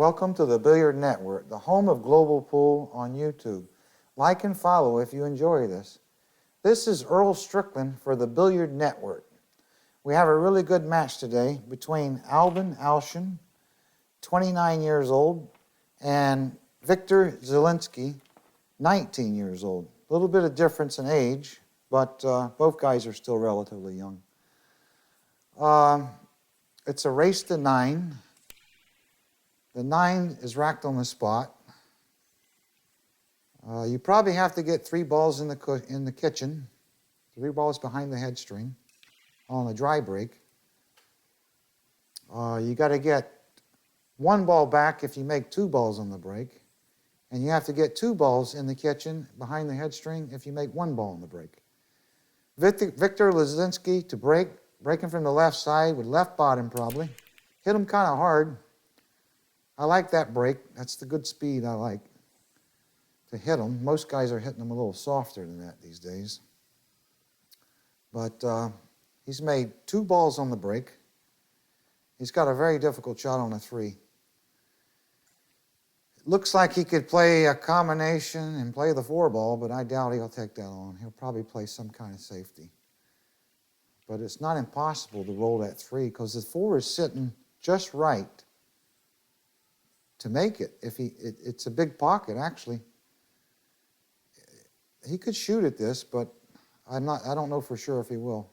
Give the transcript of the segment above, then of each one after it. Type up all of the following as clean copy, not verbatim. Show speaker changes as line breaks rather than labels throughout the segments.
Welcome to the Billiard Network, the home of global pool on YouTube. Like and follow if you enjoy this. This is EARL Strickland for the Billiard Network. We have a really good match today between Albin, 29 years old, and Wiktor, Zielinski, 19 years old. A little bit of difference in age, but both guys are still relatively young. It's a race to 9. The 9 is racked on the spot. You probably have to get 3 balls in the kitchen, 3 balls behind the head string on a dry break. You got to get 1 ball back if you make 2 balls on the break, and you have to get 2 balls in the kitchen behind the head string if you make 1 ball on the break. Wiktor Zielinski to breaking from the left side with left bottom probably. Hit him kind of hard. I like that break. That's the good speed I like to hit them. Most guys are hitting them a little softer than that these days. But he's made 2 balls on the break. He's got a very difficult shot on a 3. It looks like he could play a combination and play the 4 ball, but I doubt he'll take that on. He'll probably play some kind of safety. But it's not impossible to roll that 3 because the 4 is sitting just right to make it. It's a big pocket actually. He could shoot at this, but I don't know for sure if he will.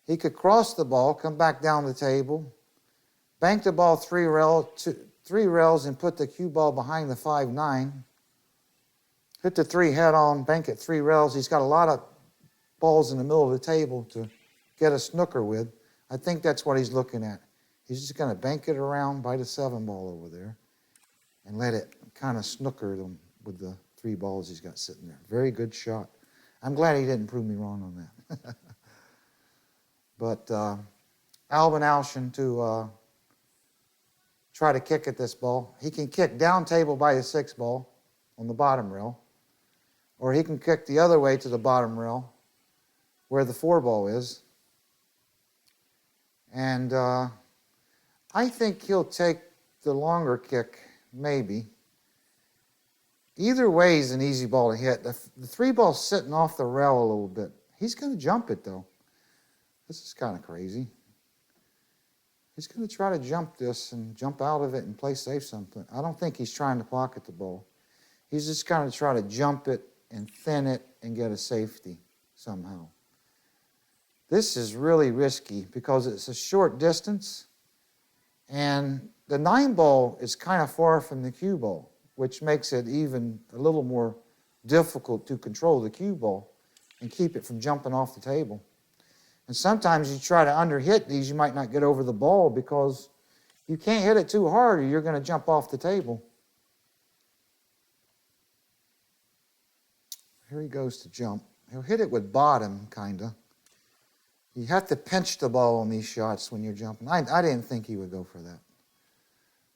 He could cross the ball, come back down the table, bank the ball 3 rails and put the cue ball behind the 5-9. Hit the 3 head on, bank it 3 rails. He's got a lot of balls in the middle of the table to get a snooker with. I think that's what he's looking at. He's just going to bank it around by the 7 ball over there and let it kind of snooker them with the 3 balls he's got sitting there. Very good shot. I'm glad he didn't prove me wrong on that. But Albin to try to kick at this ball. He can kick down table by the 6 ball on the bottom rail, or he can kick the other way to the bottom rail where the 4 ball is. And I think he'll take the longer kick, maybe. Either way is an easy ball to hit. The 3 ball's sitting off the rail a little bit. He's going to jump it, though. This is kind of crazy. He's going to try to jump this and jump out of it and play safe something. I don't think he's trying to pocket the ball. He's just going to try to jump it and thin it and get a safety somehow. This is really risky because it's a short distance, and the 9 ball is kind of far from the cue ball, which makes it even a little more difficult to control the cue ball and keep it from jumping off the table. And sometimes you try to underhit these, you might not get over the ball because you can't hit it too hard or you're going to jump off the table. Here he goes to jump. He'll hit it with bottom, kind of. You have to pinch the ball on these shots when you're jumping. I didn't think he would go for that.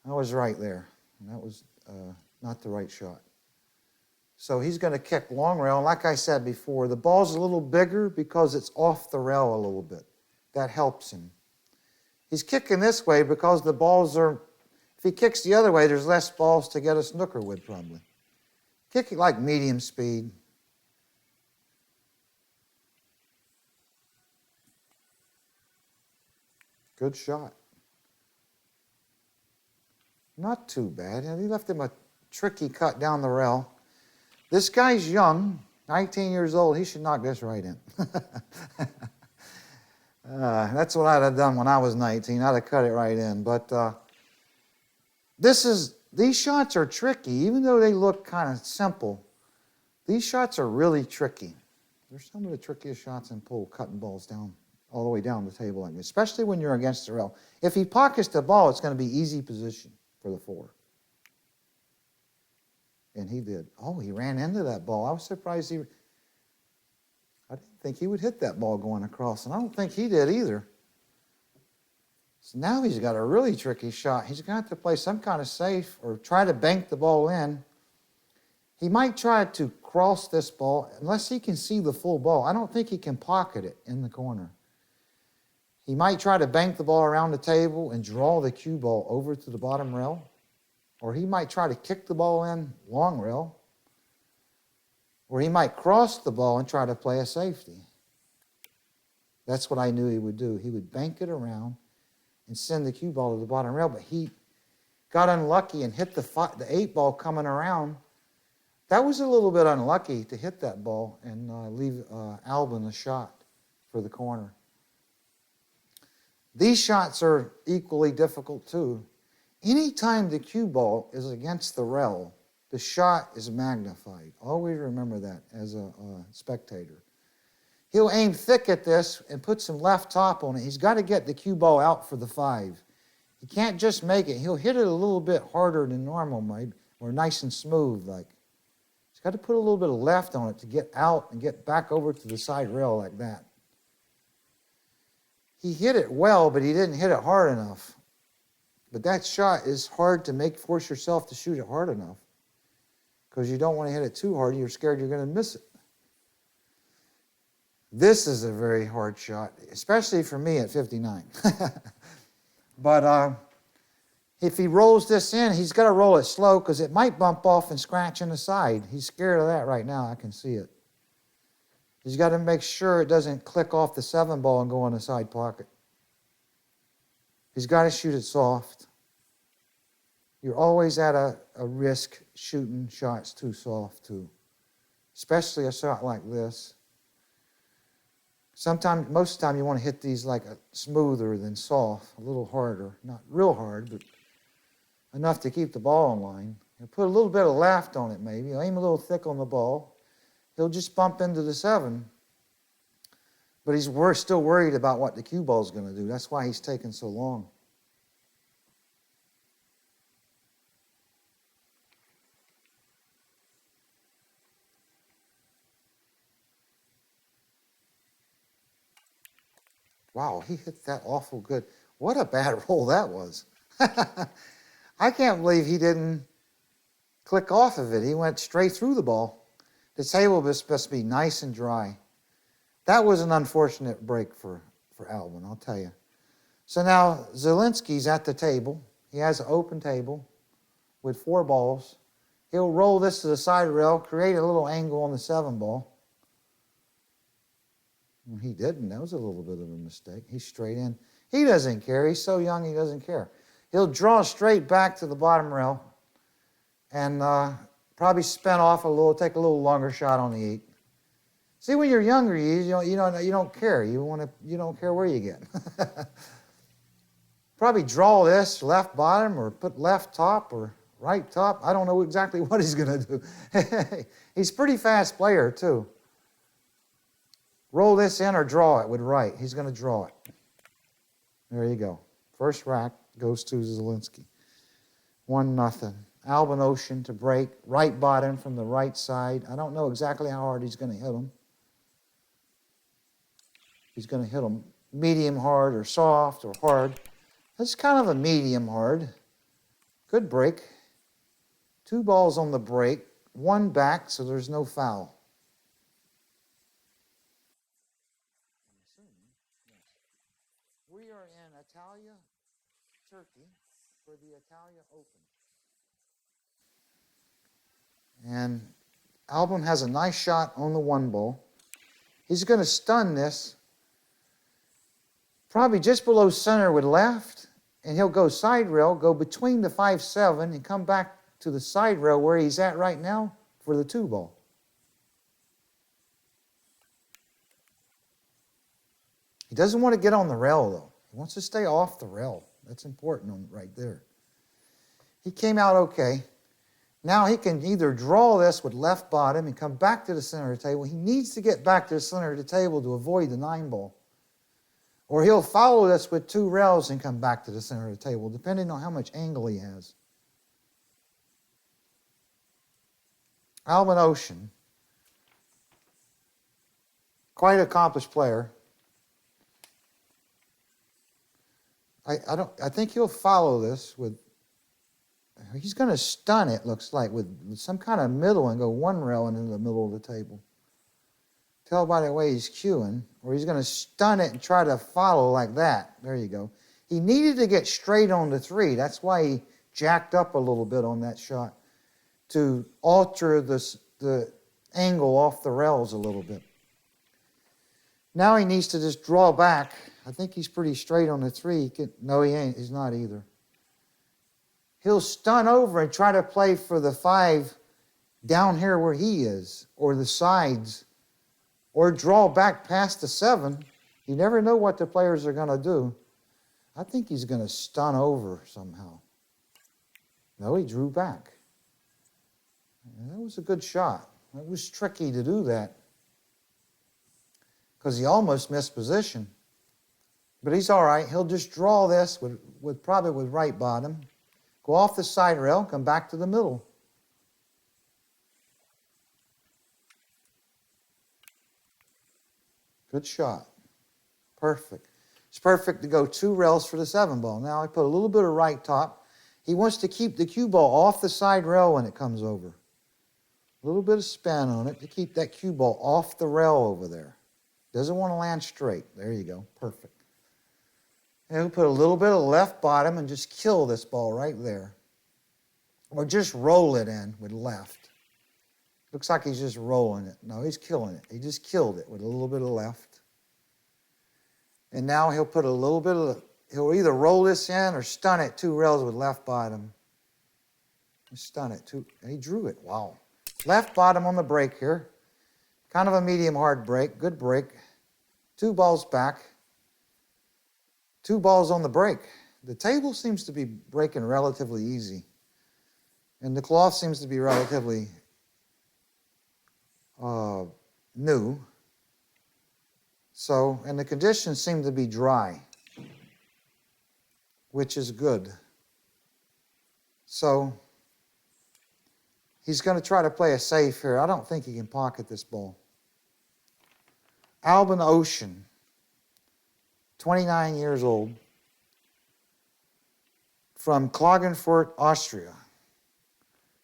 I was right there. And that was not the right shot. So he's going to kick long rail. Like I said before, the ball's a little bigger because it's off the rail a little bit. That helps him. He's kicking this way because the balls are, if he kicks the other way, there's less balls to get a snooker with probably. Kick it like medium speed. Good shot. Not too bad. He left him a tricky cut down the rail. This guy's young, 19 years old. He should knock this right in. That's what I'd have done when I was 19. I'd have cut it right in. But these shots are tricky. Even though they look kind of simple, these shots are really tricky. They're some of the trickiest shots in pool, cutting balls down, all the way down the table like this, especially when you're against the rail. If he pockets the ball, it's going to be easy position for the 4. And he did. Oh, he ran into that ball. I was surprised I didn't think he would hit that ball going across, and I don't think he did either. So now he's got a really tricky shot. He's going to have to play some kind of safe or try to bank the ball in. He might try to cross this ball unless he can see the full ball. I don't think he can pocket it in the corner. He might try to bank the ball around the table and draw the cue ball over to the bottom rail. Or he might try to kick the ball in long rail. Or he might cross the ball and try to play a safety. That's what I knew he would do. He would bank it around and send the cue ball to the bottom rail, but he got unlucky and hit the 8 ball coming around. That was a little bit unlucky to hit that ball and leave Albin a shot for the corner. These shots are equally difficult too. Anytime the cue ball is against the rail, the shot is magnified. Always remember that as a spectator. He'll aim thick at this and put some left top on it. He's got to get the cue ball out for the 5. He can't just make it. He'll hit it a little bit harder than normal, maybe, or nice and smooth like. He's got to put a little bit of left on it to get out and get back over to the side rail like that. He hit it well, but he didn't hit it hard enough. But that shot is hard to make. Force yourself to shoot it hard enough because you don't want to hit it too hard. You're scared you're going to miss it. This is a very hard shot, especially for me at 59. But if he rolls this in, he's got to roll it slow because it might bump off and scratch in the side. He's scared of that right now. I can see it. He's got to make sure it doesn't click off the 7 ball and go in the side pocket. He's got to shoot it soft. You're always at a risk shooting shots too soft too, especially a shot like this. Sometimes, most of the time, you want to hit these like smoother than soft, a little harder. Not real hard, but enough to keep the ball in line. You put a little bit of left on it maybe. Aim a little thick on the ball. He'll just bump into the 7. But we're still worried about what the cue ball is going to do. That's why he's taking so long. Wow, he hit that awful good. What a bad roll that was. I can't believe he didn't click off of it. He went straight through the ball. The table was supposed to be nice and dry. That was an unfortunate break for Albin, I'll tell you. So now Zielinski's at the table. He has an open table with 4 balls. He'll roll this to the side rail, create a little angle on the 7 ball. He didn't. That was a little bit of a mistake. He's straight in. He doesn't care. He's so young, he doesn't care. He'll draw straight back to the bottom rail and probably spin off a little, take a little longer shot on the 8. See, when you're younger, you don't care. You don't care where you get. Probably draw this left bottom or put left top or right top. I don't know exactly what he's going to do. He's a pretty fast player, too. Roll this in or draw it with right. He's going to draw it. There you go. First rack goes to Zielinski. 1-0. Albin OUSCHAN to break. Right bottom from the right side. I don't know exactly how hard he's going to hit him. He's going to hit him medium hard or soft or hard. That's kind of a medium hard. Good break. 2 balls on the break. 1 back, so there's no foul. We are in Italia, Turkey, for the Italia Open. And Albin has a nice shot on the 1 ball. He's going to stun this, probably just below center with left, and he'll go side rail, go between the 5-7, and come back to the side rail where he's at right now for the 2 ball. He doesn't want to get on the rail, though. He wants to stay off the rail. That's important right there. He came out okay. Now he can either draw this with left bottom and come back to the center of the table. He needs to get back to the center of the table to avoid the 9 ball. Or he'll follow this with 2 rails and come back to the center of the table, depending on how much angle he has. Albin OUSCHAN, quite accomplished player. I think he'll follow this with, he's going to stun it, looks like, with some kind of middle and go 1 rail into the middle of the table. Tell by the way he's cueing, or he's going to stun it and try to follow like that. There you go. He needed to get straight on the 3. That's why he jacked up a little bit on that shot to alter the angle off the rails a little bit. Now he needs to just draw back. I think he's pretty straight on the 3. No, he ain't. He's not either. He'll stun over and try to play for the 5 down here where he is, or the sides, or draw back past the 7. You never know what the players are going to do. I think he's going to stun over somehow. No, he drew back. That was a good shot. It was tricky to do that because he almost missed position. But he's all right. He'll just draw this probably with right bottom, go off the side rail, come back to the middle. Good shot. Perfect. It's perfect to go 2 rails for the 7 ball. Now I put a little bit of right top. He wants to keep the cue ball off the side rail when it comes over. A little bit of spin on it to keep that cue ball off the rail over there. Doesn't want to land straight. There you go. Perfect. And he'll put a little bit of left bottom and just kill this ball right there. Or just roll it in with left. Looks like he's just rolling it. No, he's killing it. He just killed it with a little bit of left. And now he'll put a little bit of, he'll either roll this in or stun it 2 rails with left bottom. Stun it 2, and he drew it. Wow. Left bottom on the break here. Kind of a medium hard break. Good break. 2 balls back. 2 balls on the break. The table seems to be breaking relatively easy. And the cloth seems to be relatively new. So, and the conditions seem to be dry, which is good. So, he's going to try to play a safe here. I don't think he can pocket this ball. Albin Ocean, 29 years old, from Klagenfurt, Austria.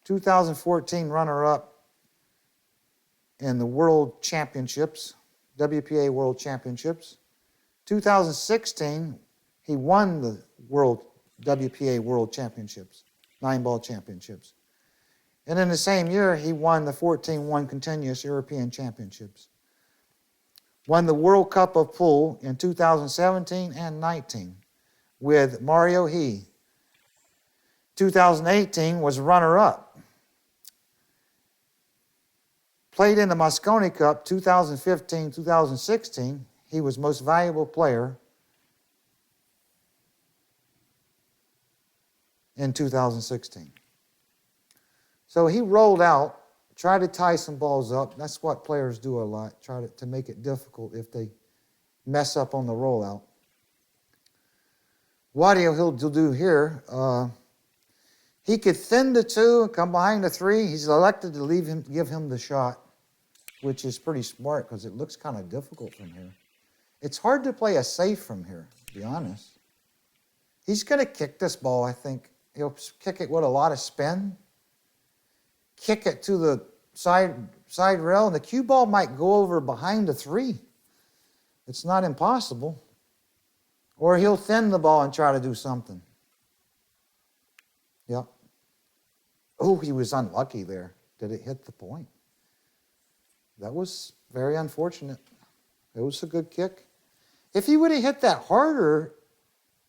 2014 runner-up in the World Championships, WPA World Championships. 2016, he won the WPA World Championships, 9-ball championships. And in the same year, he won the 14-1 continuous European Championships. Won the World Cup of Pool in 2017 and 19 with Mario He. 2018 was runner-up. Played in the Mosconi Cup 2015-2016. He was most valuable player in 2016. So he rolled out, tried to tie some balls up. That's what players do a lot, try to make it difficult if they mess up on the rollout. What he'll do here, he could thin the 2 and come behind the 3. He's elected to give him the shot, which is pretty smart because it looks kind of difficult from here. It's hard to play a safe from here, to be honest. He's going to kick this ball, I think. He'll kick it with a lot of spin, kick it to the side rail, and the cue ball might go over behind the 3. It's not impossible. Or he'll thin the ball and try to do something. Yep. Oh, he was unlucky there. Did it hit the point? That was very unfortunate. It was a good kick. If he would have hit that harder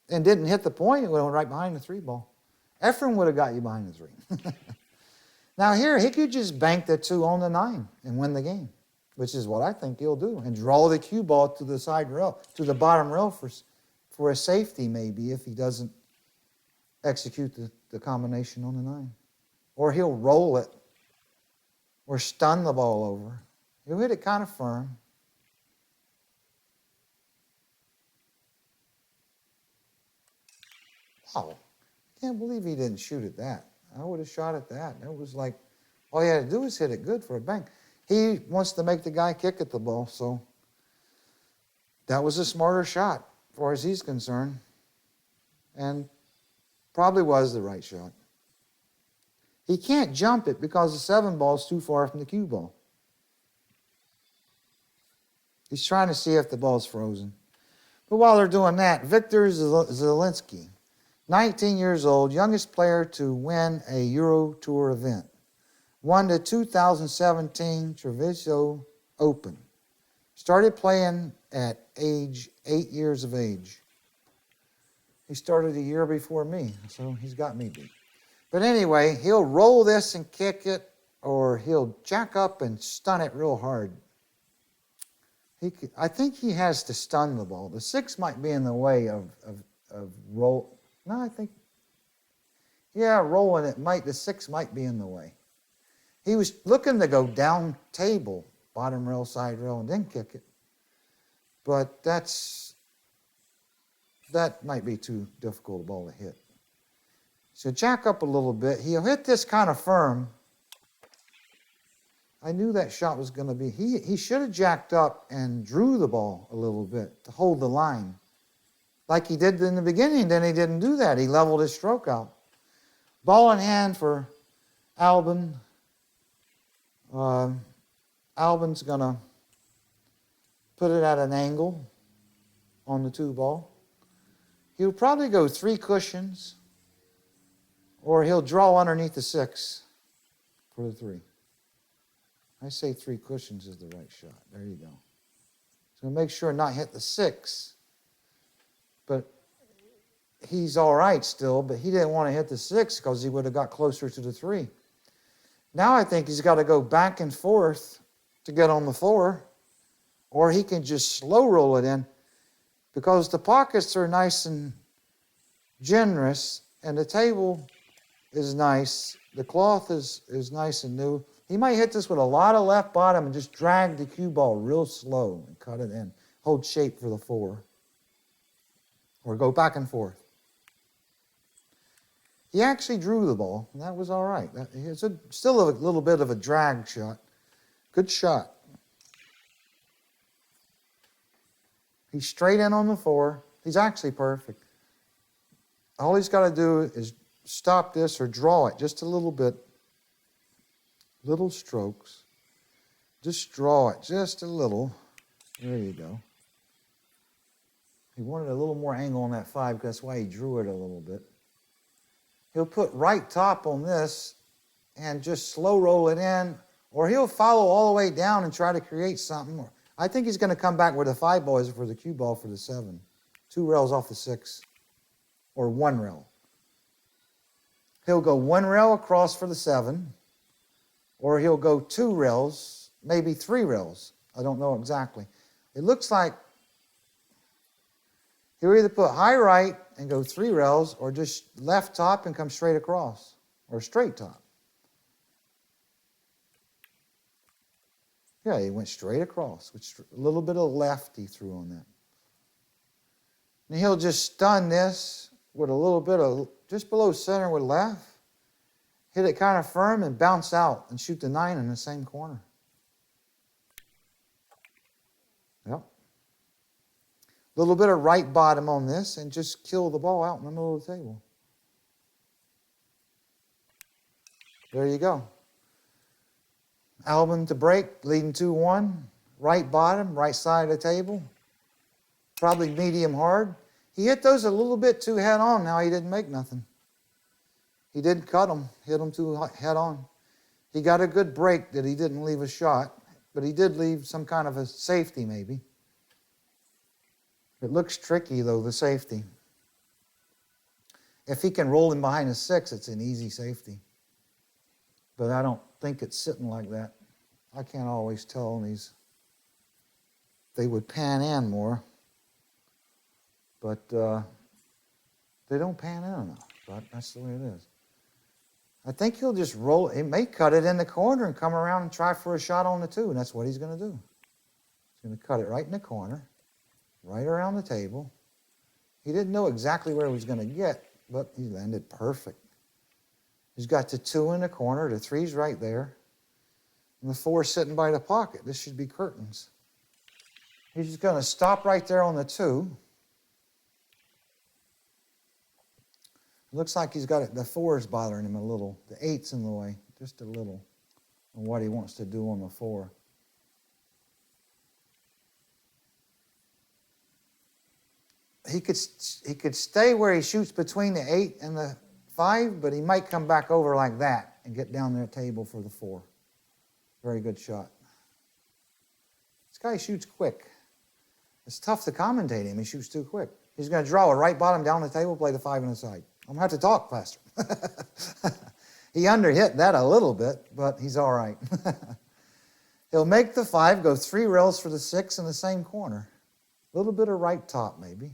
and didn't hit the point, it would have went right behind the 3 ball. Ephraim would have got you behind the 3. Now here, he could just bank the 2 on the 9 and win the game, which is what I think he'll do, and draw the cue ball to the side rail, to the bottom rail for a safety maybe if he doesn't execute the combination on the 9. Or he'll roll it or stun the ball over. He'll hit it kind of firm. Wow. I can't believe he didn't shoot at that. I would have shot at that. It was like, all he had to do was hit it good for a bank. He wants to make the guy kick at the ball, so that was a smarter shot as far as he's concerned. And probably was the right shot. He can't jump it because the 7 ball is too far from the cue ball. He's trying to see if the ball's frozen. But while they're doing that, Wiktor Zielinski, 19 years old, youngest player to win a Eurotour event. Won the 2017 Treviso Open. Started playing at age 8 years of age. He started a year before me, so he's got me beat. But anyway, he'll roll this and kick it, or he'll jack up and stun it real hard. I think he has to stun the ball. The 6 might be in the way of roll. No, I think, yeah, rolling it the 6 might be in the way. He was looking to go down table, bottom rail, side rail, and then kick it. But that might be too difficult a ball to hit. So jack up a little bit. He'll hit this kind of firm. I knew that shot was going to be, he should have jacked up and drew the ball a little bit to hold the line. Like he did in the beginning, then he didn't do that. He leveled his stroke out. Ball in hand for Albin. Albin's going to put it at an angle on the 2 ball. He'll probably go 3 cushions, or he'll draw underneath the 6 for the 3. I say 3 cushions is the right shot. There you go. So make sure not hit the 6. But he's all right still, but he didn't want to hit the 6 because he would have got closer to the 3. Now I think he's got to go back and forth to get on the 4, or he can just slow roll it in, because the pockets are nice and generous, and the table is nice. The cloth is nice and new. He might hit this with a lot of left bottom and just drag the cue ball real slow and cut it in. Hold shape for the 4. Or go back and forth. He actually drew the ball, and that was all right. It's still a little bit of a drag shot. Good shot. He's straight in on the 4. He's actually perfect. All he's got to do is stop this or draw it just a little bit. Little strokes. Just draw it just a little. There you go. He wanted a little more angle on that 5, because that's why he drew it a little bit. He'll put right top on this and just slow roll it in, or he'll follow all the way down and try to create something. I think he's going to come back with a 5 ball for the cue ball for the 7. 2 rails off the 6, or 1 rail. He'll go 1 rail across for the 7, or he'll go 2 rails, maybe 3 rails. I don't know exactly. It looks like he'll either put high right and go 3 rails, or just left top and come straight across, or straight top. Yeah, he went straight across, with a little bit of left he threw on that. And he'll just stun this with a little bit of, just below center with left, hit it kind of firm and bounce out and shoot the 9 in the same corner. Yep. A little bit of right bottom on this and just kill the ball out in the middle of the table. There you go. Albin to break, leading 2-1. Right bottom, right side of the table. Probably medium hard. He hit those a little bit too head on. Now he didn't make nothing. He didn't cut them, hit them too head on. He got a good break that he didn't leave a shot, but he did leave some kind of a safety maybe. It looks tricky though, the safety. If he can roll in behind a 6, it's an easy safety. But I don't think it's sitting like that. I can't always tell these. They would pan in more, but they don't pan in enough. But that's the way it is. I think he'll just roll. He may cut it in the corner and come around and try for a shot on the 2, and that's what he's going to do. He's going to cut it right in the corner, right around the table. He didn't know exactly where he was going to get, but he landed perfect. He's got the 2 in the corner, the 3's right there, and the 4's sitting by the pocket. This should be curtains. He's just going to stop right there on the 2. Looks like he's got it. The 4's bothering him a little. The 8's in the way, just a little, on what he wants to do on the 4. he could stay where he shoots between the 8 and the 5, but he might come back over like that and get down their table for the 4. Very good shot. This guy shoots quick. It's tough to commentate him. He shoots too quick. He's going to draw a right bottom down the table, play the 5 on the side. I'm going to have to talk faster. He underhit that a little bit, but he's all right. He'll make the 5, go 3 rails for the 6 in the same corner. A little bit of right top, maybe.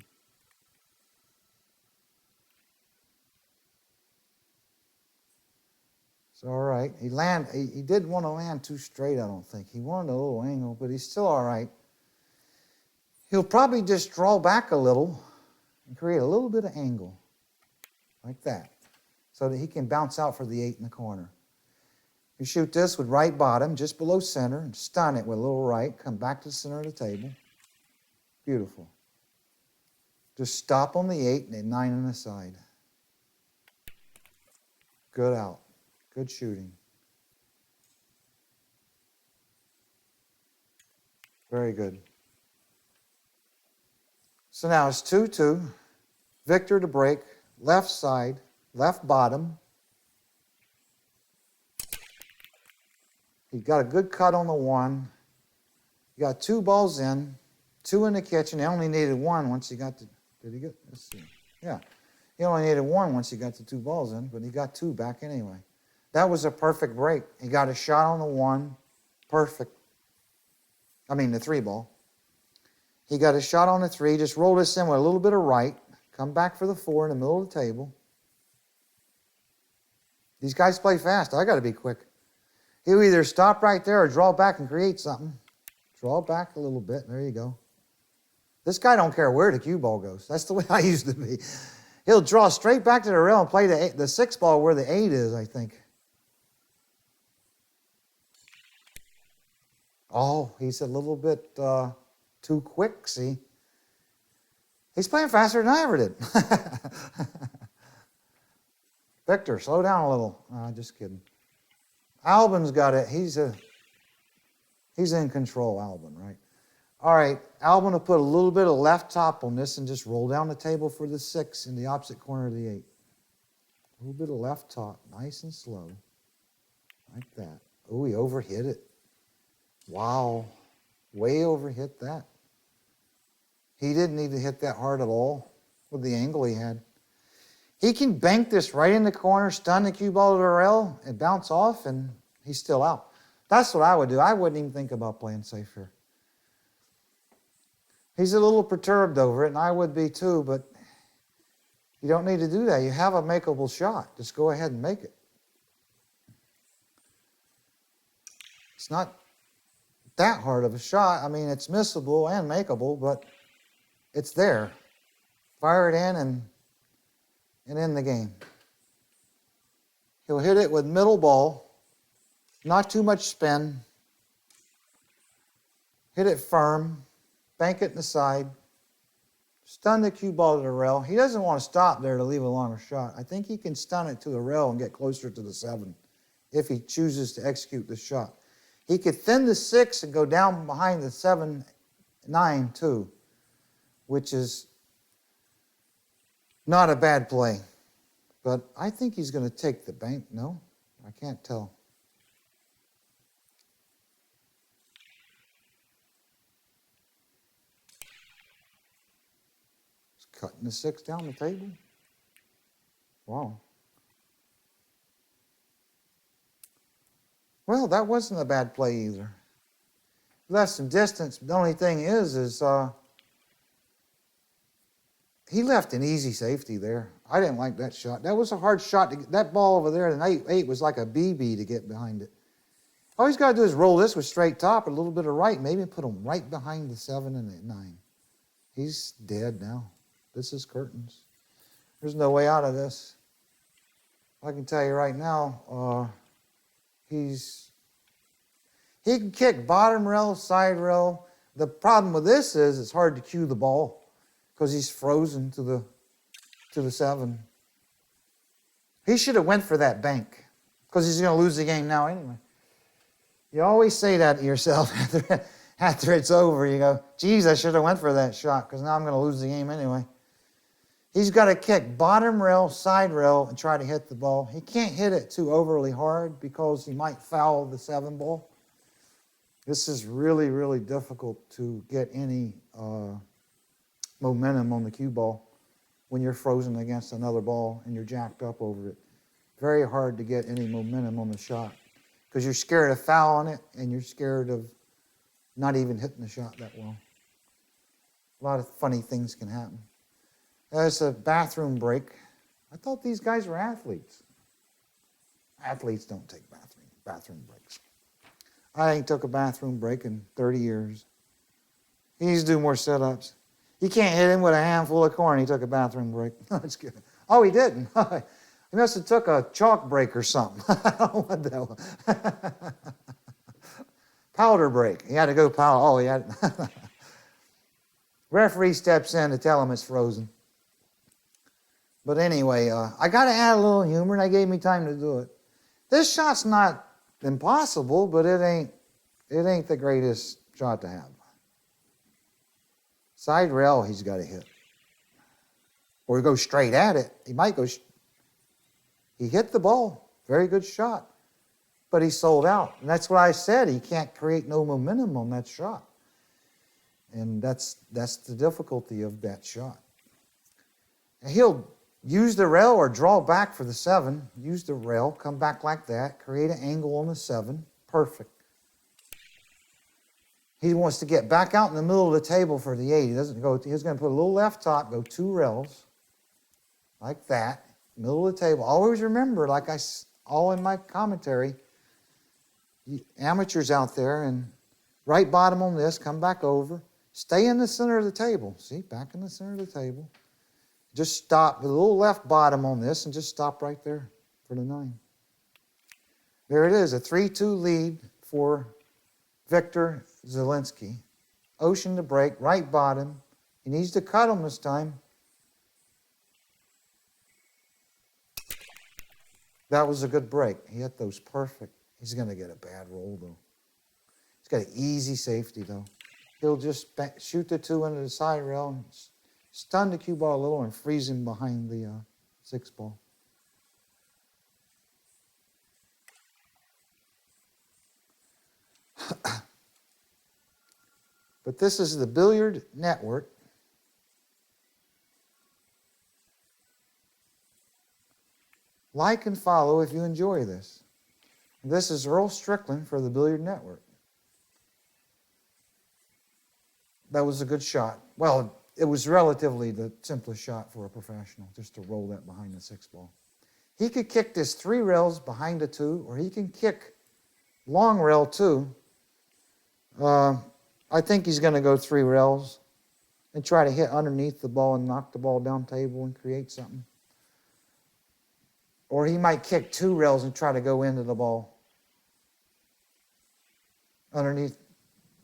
It's all right. He didn't want to land too straight, I don't think. He wanted a little angle, but he's still all right. He'll probably just draw back a little and create a little bit of angle, like that, so that he can bounce out for the 8 in the corner. You shoot this with right bottom, just below center, and stun it with a little right, come back to the center of the table. Beautiful. Just stop on the 8 and a 9 on the side. Good out. Good shooting. Very good. So now it's 2-2. Wiktor to break, left side, left bottom. He got a good cut on the 1. He got 2 balls in, 2 in the kitchen. He only needed 1 once he got the, did he get, let's see. Yeah, he only needed 1 once he got the 2 balls in, but he got 2 back anyway. That was a perfect break. He got a shot on the 1, perfect. I mean the 3 ball. He got a shot on the 3, just roll this in with a little bit of right, come back for the 4 in the middle of the table. These guys play fast. I got to be quick. He'll either stop right there or draw back and create something. Draw back a little bit. There you go. This guy don't care where the cue ball goes. That's the way I used to be. He'll draw straight back to the rail and play the 6 ball where the 8 is, I think. Oh, he's a little bit too quick, see? He's playing faster than I ever did. Wiktor, slow down a little. Just kidding. Albin's got it. He's in control, Albin, right? All right, Albin will put a little bit of left top on this and just roll down the table for the 6 in the opposite corner of the 8. A little bit of left top, nice and slow, like that. Oh, he overhit it. Wow, way overhit that. He didn't need to hit that hard at all with the angle he had. He can bank this right in the corner, stun the cue ball to the rail, and bounce off, and he's still out. That's what I would do. I wouldn't even think about playing safe here. He's a little perturbed over it, and I would be too, but you don't need to do that. You have a makeable shot. Just go ahead and make it. It's not that hard of a shot. I mean, it's missable and makeable, but it's there. Fire it in and end the game. He'll hit it with middle ball, not too much spin. Hit it firm, bank it in the side, stun the cue ball to the rail. He doesn't want to stop there to leave a longer shot. I think he can stun it to the rail and get closer to the 7 if he chooses to execute the shot. He could thin the 6 and go down behind the 7, 9 too, which is not a bad play. But I think he's going to take the bank. No, I can't tell. He's cutting the 6 down the table. Wow. Well, that wasn't a bad play either. Left some distance. The only thing is he left an easy safety there. I didn't like that shot. That was a hard shot to get. That ball over there, the 8 was like a BB to get behind it. All he's got to do is roll this with straight top, a little bit of right, maybe put him right behind the 7 and the 9. He's dead now. This is curtains. There's no way out of this. I can tell you right now, he can kick bottom rail, side rail. The problem with this is it's hard to cue the ball because he's frozen to the 7. He should have went for that bank because he's going to lose the game now anyway. You always say that to yourself after it's over. You go, geez, I should have went for that shot because now I'm going to lose the game anyway. He's got to kick bottom rail, side rail, and try to hit the ball. He can't hit it too overly hard because he might foul the 7 ball. This is really, really difficult to get any momentum on the cue ball when you're frozen against another ball and you're jacked up over it. Very hard to get any momentum on the shot because you're scared of fouling it and you're scared of not even hitting the shot that well. A lot of funny things can happen. There's a bathroom break. I thought these guys were athletes. Athletes don't take bathroom breaks. I ain't took a bathroom break in 30 years. He needs to do more sit-ups. You can't hit him with a handful of corn. He took a bathroom break. No, it's good. Oh, he didn't. He must have took a chalk break or something. I don't know what that was. Powder break. He had to go powder. Oh, he had. Referee steps in to tell him it's frozen. But anyway, I got to add a little humor, and they gave me time to do it. This shot's not impossible, but it ain't the greatest shot to have. Side rail, he's got to hit. Or go straight at it. He might go. He hit the ball. Very good shot. But he sold out. And that's what I said. He can't create no momentum on that shot. And that's the difficulty of that shot. And he'll use the rail or draw back for the 7. Use the rail, come back like that, create an angle on the 7. Perfect. He wants to get back out in the middle of the table for the 8. He doesn't go. He's going to put a little left top, go 2 rails, like that, middle of the table. Always remember, like all in my commentary, amateurs out there, and right bottom on this, come back over, stay in the center of the table. See, back in the center of the table. Just stop with a little left bottom on this and just stop right there for the 9. There it is, a 3-2 lead for Wiktor Zielinski. Ocean to break, right bottom. He needs to cut him this time. That was a good break. He hit those perfect. He's going to get a bad roll, though. He's got an easy safety, though. He'll just shoot the 2 into the side rail and stun the cue ball a little and freeze him behind the 6 ball. But this is the Billiard Network. Like and follow if you enjoy this. This is EARL Strickland for the Billiard Network. That was a good shot. Well, it was relatively the simplest shot for a professional, just to roll that behind the 6 ball. He could kick this 3 rails behind the 2, or he can kick long rail 2. I think he's going to go 3 rails and try to hit underneath the ball and knock the ball down table and create something. Or he might kick 2 rails and try to go into the ball. Underneath,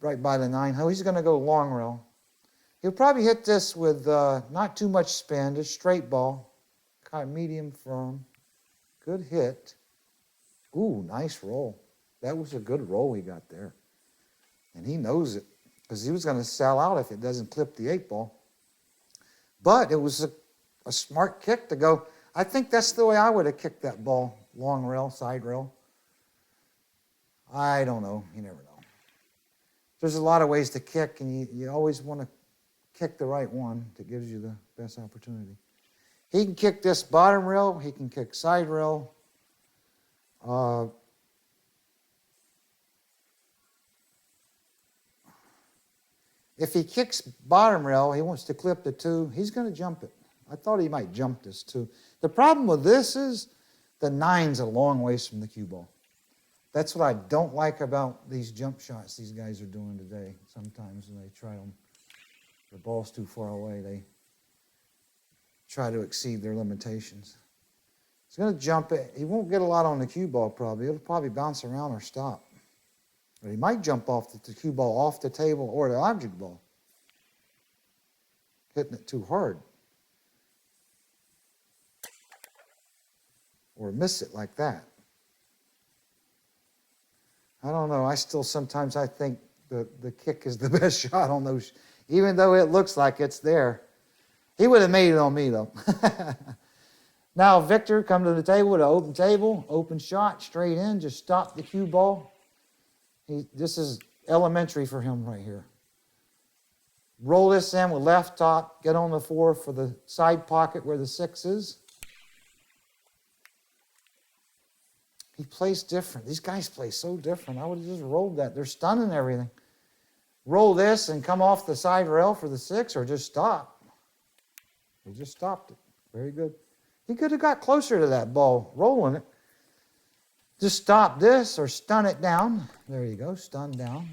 right by the 9. Oh, he's going to go long rail. He'll probably hit this with not too much spin, just straight ball. Kind of medium firm. Good hit. Ooh, nice roll. That was a good roll he got there. And he knows it, because he was going to sell out if it doesn't clip the 8 ball. But it was a smart kick to go. I think that's the way I would have kicked that ball. Long rail, side rail. I don't know. You never know. There's a lot of ways to kick, and you always want to kick the right one that gives you the best opportunity. He can kick this bottom rail. He can kick side rail. If he kicks bottom rail, he wants to clip the 2. He's going to jump it. I thought he might jump this too. The problem with this is the 9's a long ways from the cue ball. That's what I don't like about these jump shots these guys are doing today. Sometimes when they try them, the ball's too far away, they try to exceed their limitations. He's going to jump it. He won't get a lot on the cue ball probably. It'll probably bounce around or stop. But he might jump off the cue ball off the table or the object ball, hitting it too hard. Or miss it like that. I don't know. Sometimes I think the kick is the best shot on those, even though it looks like it's there. He would have made it on me, though. Now, Wiktor, come to the table with an open table, open shot, straight in, just stop the cue ball. This is elementary for him right here. Roll this in with left top, get on the 4 for the side pocket where the 6 is. He plays different. These guys play so different. I would have just rolled that. They're stunning everything. Roll this and come off the side rail for the 6 or just stop. He just stopped it. Very good. He could have got closer to that ball, rolling it. Just stop this or stun it down. There you go, stun down.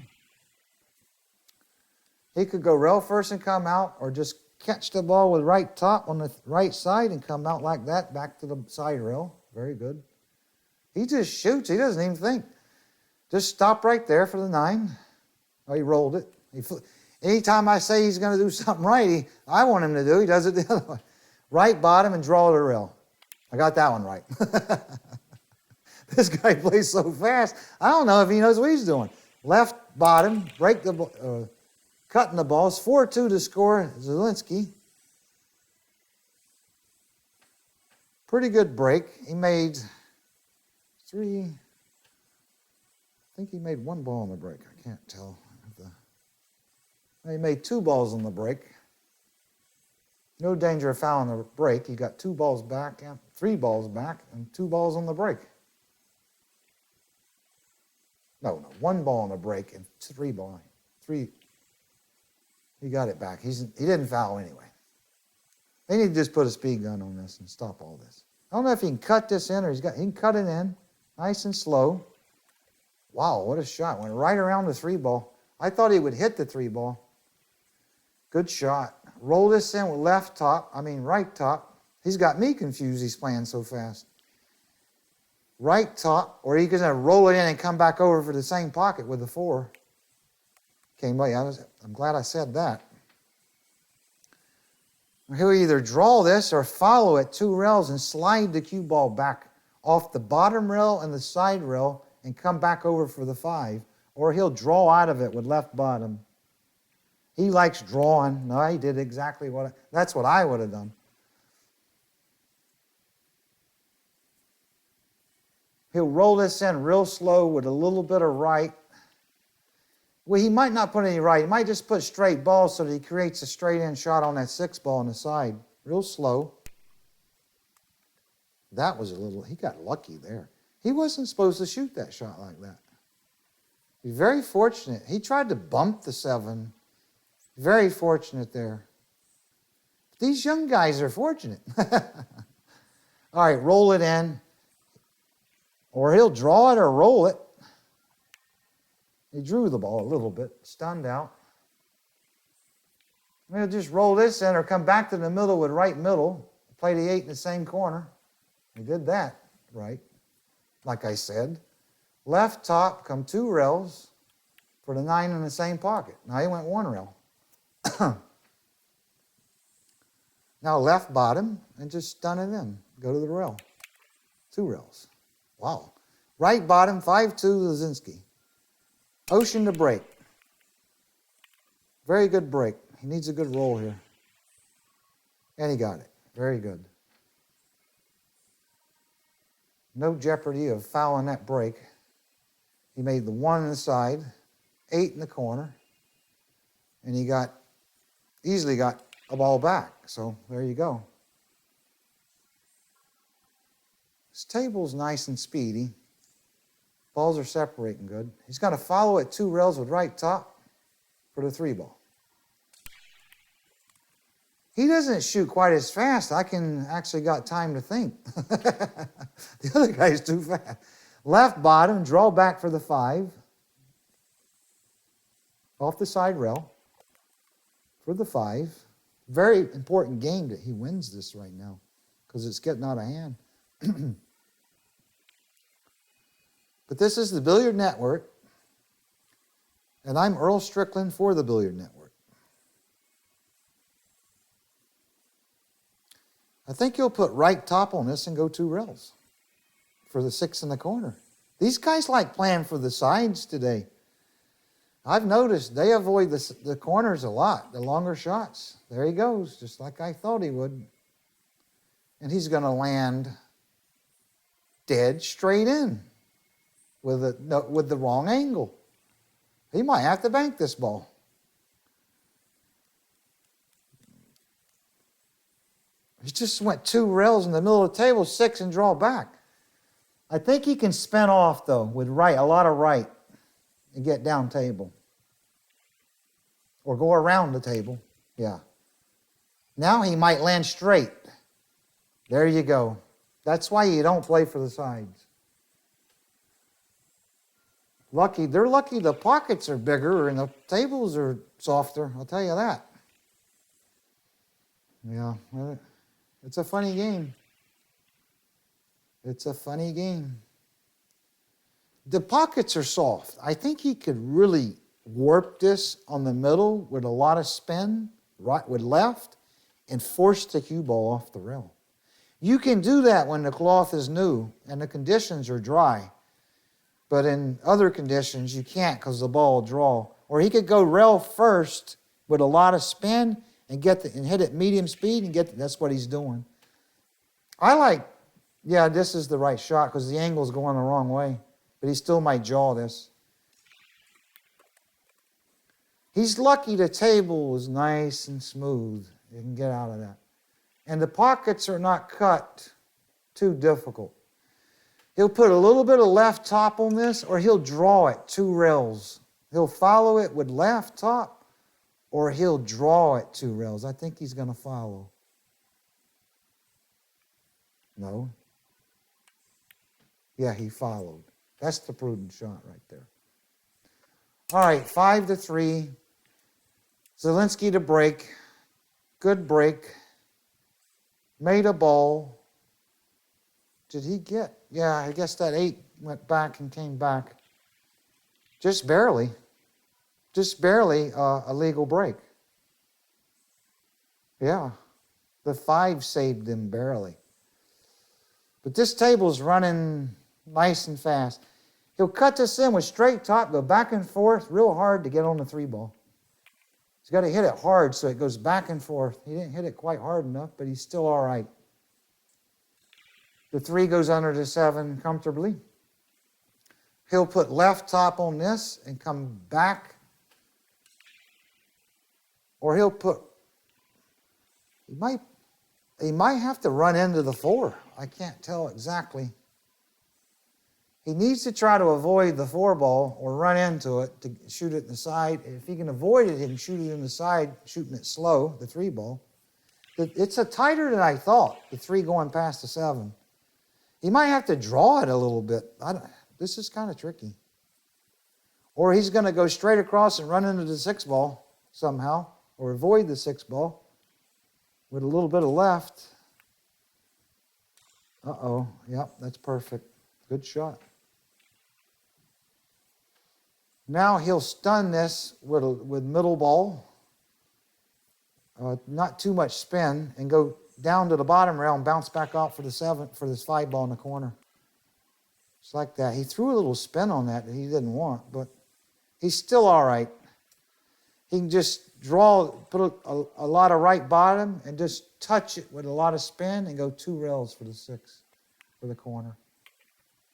He could go rail first and come out, or just catch the ball with right top on the right side and come out like that, back to the side rail. Very good. He just shoots. He doesn't even think. Just stop right there for the 9. Oh, he rolled it. Anytime I say he's going to do something right, I want him to do, he does it the other way. Right bottom and draw the rail. I got that one right. This guy plays so fast, I don't know if he knows what he's doing. Left bottom, break the, cutting the balls. 4-2 to score, Zielinski. Pretty good break. He made 3, I think he made 1 ball on the break. I can't tell. He made 2 balls on the break. No danger of fouling the break. He got 2 balls back, 3 balls back, and 2 balls on the break. No, 1 ball on the break and 3 balls. 3. He got it back. He didn't foul anyway. They need to just put a speed gun on this and stop all this. I don't know if he can cut this in or he can cut it in nice and slow. Wow, what a shot. Went right around the 3 ball. I thought he would hit the 3 ball. Good shot. Roll this in with right top. He's got me confused. He's playing so fast. Right top, or he can roll it in and come back over for the same pocket with the 4. Came by. I'm glad I said that. He'll either draw this or follow it 2 rails and slide the cue ball back off the bottom rail and the side rail and come back over for the 5. Or he'll draw out of it with left bottom. He likes drawing. No, he did exactly that's what I would have done. He'll roll this in real slow with a little bit of right. Well, he might not put any right. He might just put straight balls so that he creates a straight in shot on that 6 ball on the side. Real slow. That was he got lucky there. He wasn't supposed to shoot that shot like that. He's very fortunate. He tried to bump the 7. Very fortunate there. These young guys are fortunate. All right, roll it in. Or he'll draw it or roll it. He drew the ball a little bit, stunned out. He'll just roll this in or come back to the middle with right middle. Play the 8 in the same corner. He did that right, like I said. Left top, come 2 rails for the 9 in the same pocket. Now he went 1 rail. Now left bottom and just stun it in. Go to the rail. 2 rails. Wow. Right bottom, 5-2 Zielinski. Ocean to break. Very good break. He needs a good roll here. And he got it. Very good. No jeopardy of fouling that break. He made the 1 on the side, 8 in the corner, and he easily got a ball back. So there you go. This table's nice and speedy. Balls are separating good. He's got to follow it 2 rails with right top for the 3 ball. He doesn't shoot quite as fast. I actually got time to think. The other guy's too fast. Left bottom, draw back for the 5. Off the side rail for the 5. Very important game that he wins this right now because it's getting out of hand. But this is the Billiard Network, and I'm EARL Strickland for the Billiard Network. I think you'll put right top on this and go 2 rails for the 6 in the corner. These guys like playing for the sides today. I've noticed they avoid the corners a lot, the longer shots. There he goes, just like I thought he would. And he's going to land dead straight in with the wrong angle. He might have to bank this ball. He just went 2 rails in the middle of the table, 6, and draw back. I think he can spin off, though, with a lot of right, and get down table. Or go around the table. Yeah. Now he might land straight. There you go. That's why you don't play for the sides. They're lucky the pockets are bigger and the tables are softer, I'll tell you that. Yeah, it's a funny game. It's a funny game. The pockets are soft. I think he could really warp this on the middle with a lot of spin, right with left, and force the cue ball off the rail. You can do that when the cloth is new and the conditions are dry. But in other conditions, you can't because the ball will draw. Or he could go rail first with a lot of spin and hit it medium speed and that's what he's doing. Yeah, this is the right shot because the angle's going the wrong way. But he still might jaw this. He's lucky the table is nice and smooth. You can get out of that. And the pockets are not cut too difficult. He'll put a little bit of left top on this, or he'll draw it 2 rails. He'll follow it with left top, or he'll draw it 2 rails. I think he's going to follow. No. Yeah, he followed. That's the prudent shot right there. All right, 5-3. Zielinski to break. Good break. Made a ball. Did he get? Yeah, I guess that 8 went back and came back. Just barely. Just barely a legal break. Yeah. The 5 saved him barely. But this table's running nice and fast. He'll cut this in with straight top, go back and forth real hard to get on the 3 ball. He's got to hit it hard so it goes back and forth. He didn't hit it quite hard enough, but he's still all right. The 3 goes under the 7 comfortably. He'll put left top on this and come back. Or he might have to run into the 4. I can't tell exactly. He needs to try to avoid the 4 ball or run into it to shoot it in the side. If he can avoid it, he can shoot it in the side, shooting it slow, the 3 ball. It's a tighter than I thought, the 3 going past the 7. He might have to draw it a little bit. This is kind of tricky. Or he's going to go straight across and run into the 6 ball somehow, or avoid the 6 ball with a little bit of left. Uh-oh. Yep, that's perfect. Good shot. Now he'll stun this with middle ball. Not too much spin, and go down to the bottom rail and bounce back out for the 7 for this 5 ball in the corner. Just like that. He threw a little spin on that he didn't want, but he's still all right. He can just put a lot of right bottom and just touch it with a lot of spin and go 2 rails for the 6 for the corner.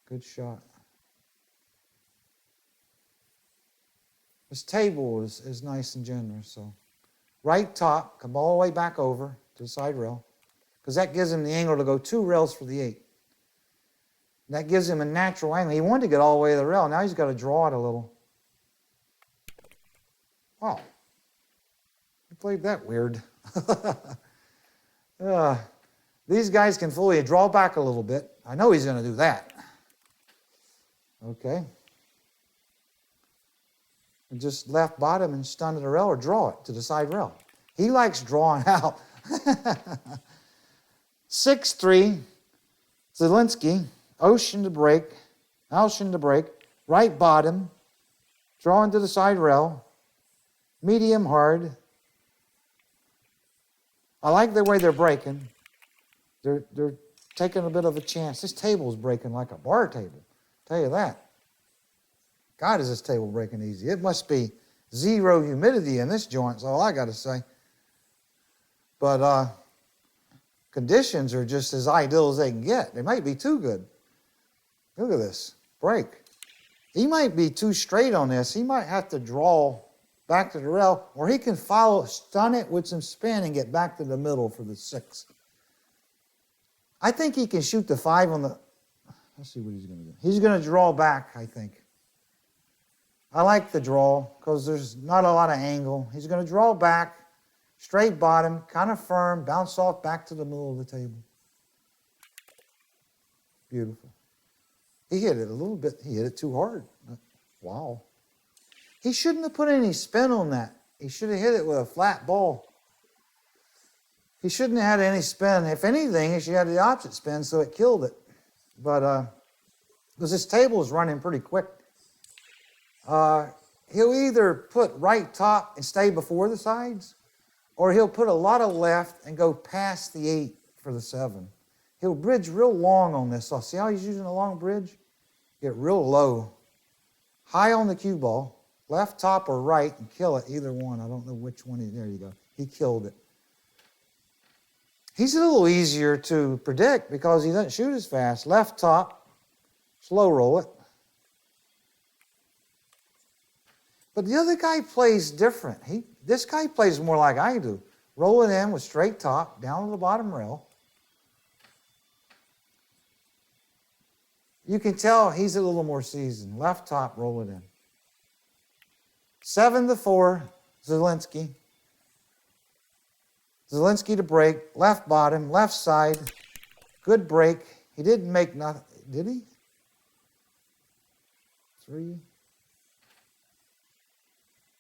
Good shot. This table is nice and generous. So, right top, come all the way back over to the side rail, because that gives him the angle to go 2 rails for the 8. And that gives him a natural angle. He wanted to get all the way to the rail. Now he's got to draw it a little. Wow. I played that weird. These guys can fully draw back a little bit. I know he's going to do that. Okay. And just left bottom and stun to the rail or draw it to the side rail. He likes drawing out. 6-3. Zielinski. Ocean to break. Right bottom. Drawing to the side rail. Medium hard. I like the way they're breaking. They're taking a bit of a chance. This table's breaking like a bar table. Tell you that. God, is this table breaking easy. It must be zero humidity in this joint, is all I got to say. But conditions are just as ideal as they can get. They might be too good. Look at this, break. He might be too straight on this. He might have to draw back to the rail, or he can follow, stun it with some spin and get back to the middle for the 6. I think he can shoot the 5 on the, let's see what he's going to do. He's going to draw back, I think. I like the draw because there's not a lot of angle. He's going to draw back, straight bottom, kind of firm, bounce off back to the middle of the table. Beautiful. He hit it a little bit. He hit it too hard. Wow. He shouldn't have put any spin on that. He should have hit it with a flat ball. He shouldn't have had any spin. If anything, he should have had the opposite spin, so it killed it. But because this table is running pretty quick. He'll either put right top and stay before the sides, or he'll put a lot of left and go past the 8 for the 7. He'll bridge real long on this. So see how he's using a long bridge? Get real low. High on the cue ball, left top or right, and kill it, either one. I don't know which one. There you go. He killed it. He's a little easier to predict because he doesn't shoot as fast. Left top, slow roll it. But the other guy plays different. This guy plays more like I do. Roll it in with straight top, down to the bottom rail. You can tell he's a little more seasoned. Left top, roll it in. 7-4, Zielinski. Zielinski to break, left bottom, left side. Good break. He didn't make nothing, did he? 3.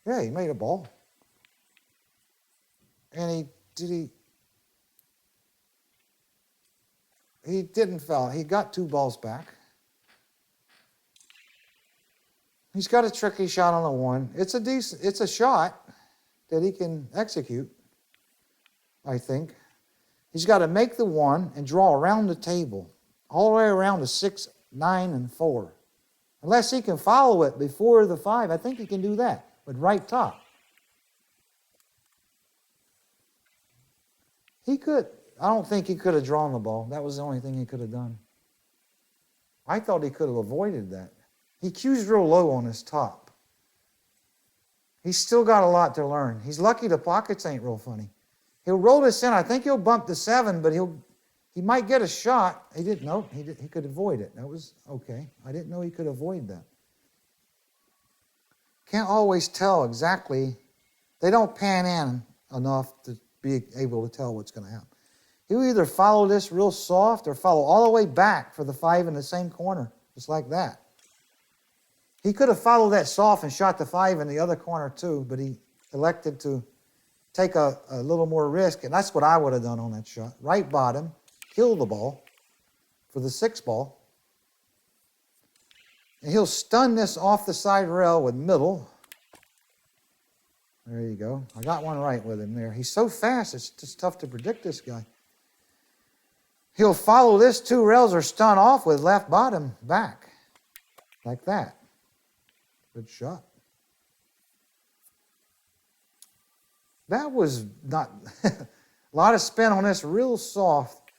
Yeah, he made a ball. And he didn't foul. He got 2 balls back. He's got a tricky shot on the 1. It's a shot that he can execute, I think. He's got to make the 1 and draw around the table, all the way around to 6, 9, and 4. Unless he can follow it before the 5, I think he can do that with right top. He could. I don't think he could have drawn the ball. That was the only thing he could have done. I thought he could have avoided that. He cues real low on his top. He's still got a lot to learn. He's lucky the pockets ain't real funny. He'll roll this in. I think he'll bump the 7, but he might get a shot. He didn't know. He could avoid it. That was okay. I didn't know he could avoid that. Can't always tell exactly. They don't pan in enough to be able to tell what's going to happen. He'll either follow this real soft or follow all the way back for the 5 in the same corner, just like that. He could have followed that soft and shot the 5 in the other corner too, but he elected to take a little more risk, and that's what I would have done on that shot. Right bottom, kill the ball for the 6 ball. And he'll stun this off the side rail with middle. There you go. I got one right with him there. He's so fast, it's just tough to predict this guy. He'll follow this 2 rails or stun off with left bottom back, like that. Good shot. That was not, a lot of spin on this, real soft.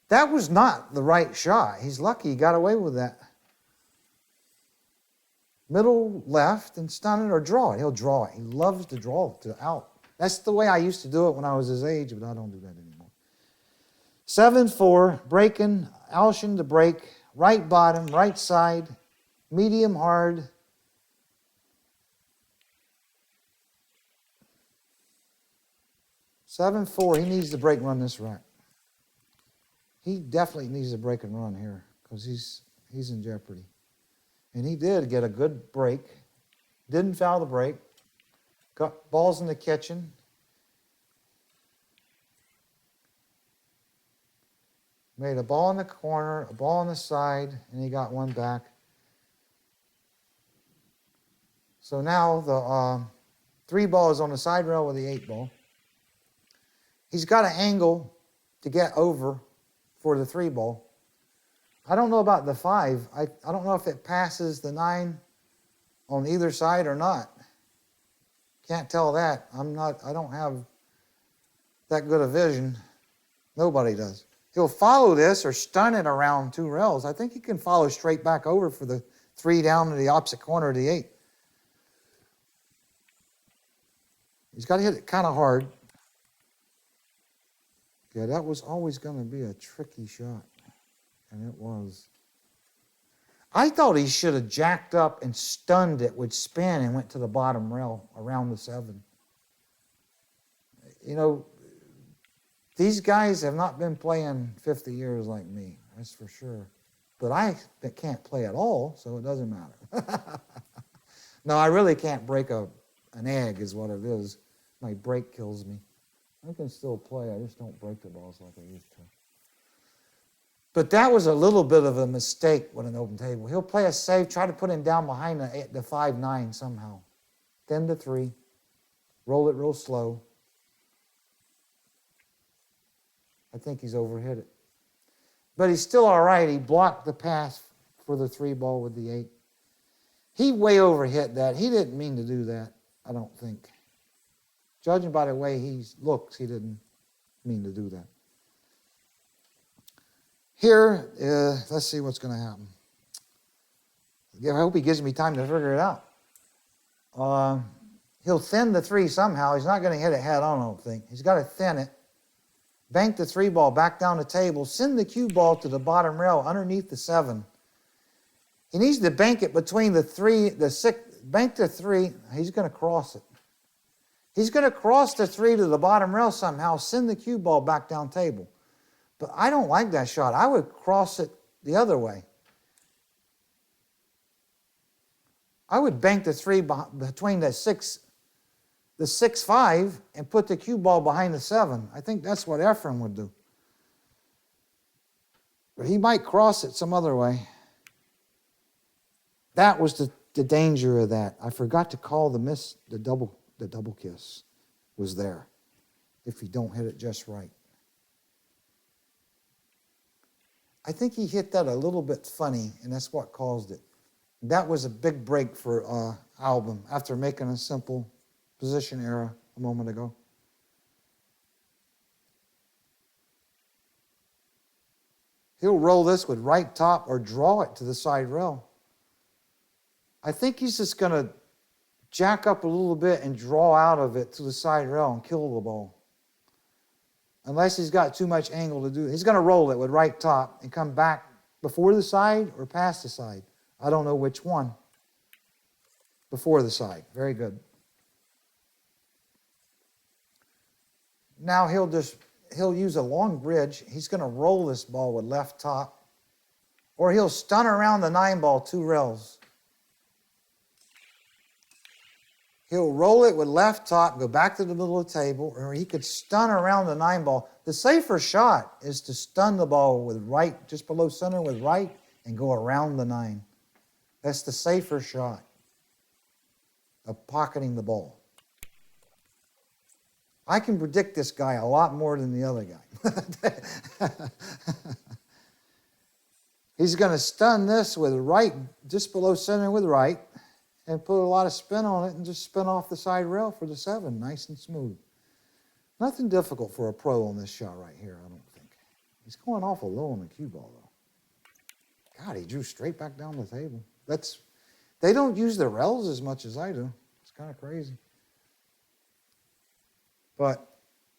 That was not the right shot. He's lucky he got away with that. Middle left and stun it or draw it. He'll draw it. He loves to draw it to out. That's the way I used to do it when I was his age, but I don't do that anymore. 7-4, breaking, OUSCHAN to break, right bottom, right side, medium hard. Seven, 4, he needs to break and run this rack. He definitely needs to break and run here because he's in jeopardy. And he did get a good break. Didn't foul the break. Got balls in the kitchen. Made a ball in the corner, a ball on the side, and he got 1 back. So now the 3 ball is on the side rail with the 8 ball. He's got an angle to get over for the 3 ball. I don't know about the 5. I don't know if it passes the 9 on either side or not. Can't tell that. I don't have that good a vision. Nobody does. He'll follow this or stun it around 2 rails. I think he can follow straight back over for the 3 down to the opposite corner of the 8. He's got to hit it kind of hard. Yeah, that was always going to be a tricky shot, and it was. I thought he should have jacked up and stunned it with spin and went to the bottom rail around the 7. You know, these guys have not been playing 50 years like me, that's for sure. But I can't play at all, so it doesn't matter. No, I really can't break an egg is what it is. My break kills me. I can still play, I just don't break the balls like I used to. But that was a little bit of a mistake with an open table. He'll play a save, try to put him down behind the 5-9 somehow. 10-3, roll it real slow. I think he's overhit it. But he's still all right. He blocked the pass for the 3 ball with the 8. He way overhit that. He didn't mean to do that, I don't think. Judging by the way he looks, he didn't mean to do that. Here, let's see what's going to happen. I hope he gives me time to figure it out. He'll thin the 3 somehow. He's not going to hit it head on, I don't think. He's got to thin it. Bank the 3 ball back down the table. Send the cue ball to the bottom rail underneath the 7. He needs to bank it between the 3, the 6. Bank the 3. He's going to cross it. He's going to cross the 3 to the bottom rail somehow. Send the cue ball back down table. But I don't like that shot. I would cross it the other way. I would bank the 3 between the 6-5 and put the cue ball behind the 7. I think that's what Efren would do. But he might cross it some other way. That was the danger of that. I forgot to call the double kiss was there if you don't hit it just right. I think he hit that a little bit funny, and that's what caused it. That was a big break for Albin after making a simple position error a moment ago. He'll roll this with right top or draw it to the side rail. I think he's just going to jack up a little bit and draw out of it to the side rail and kill the ball. Unless he's got too much angle to do it. He's going to roll it with right top and come back before the side or past the side. I don't know which one. Before the side. Very good. Now he'll use a long bridge. He's going to roll this ball with left top. Or he'll stun around the 9 ball 2 rails. He'll roll it with left top, go back to the middle of the table, or he could stun around the 9 ball. The safer shot is to stun the ball with right, just below center with right, and go around the 9. That's the safer shot of pocketing the ball. I can predict this guy a lot more than the other guy. He's going to stun this with right, just below center with right, and put a lot of spin on it and just spin off the side rail for the 7, nice and smooth. Nothing difficult for a pro on this shot right here, I don't think. He's going awful low on the cue ball, though. God, he drew straight back down the table. They don't use the rails as much as I do. It's kind of crazy. But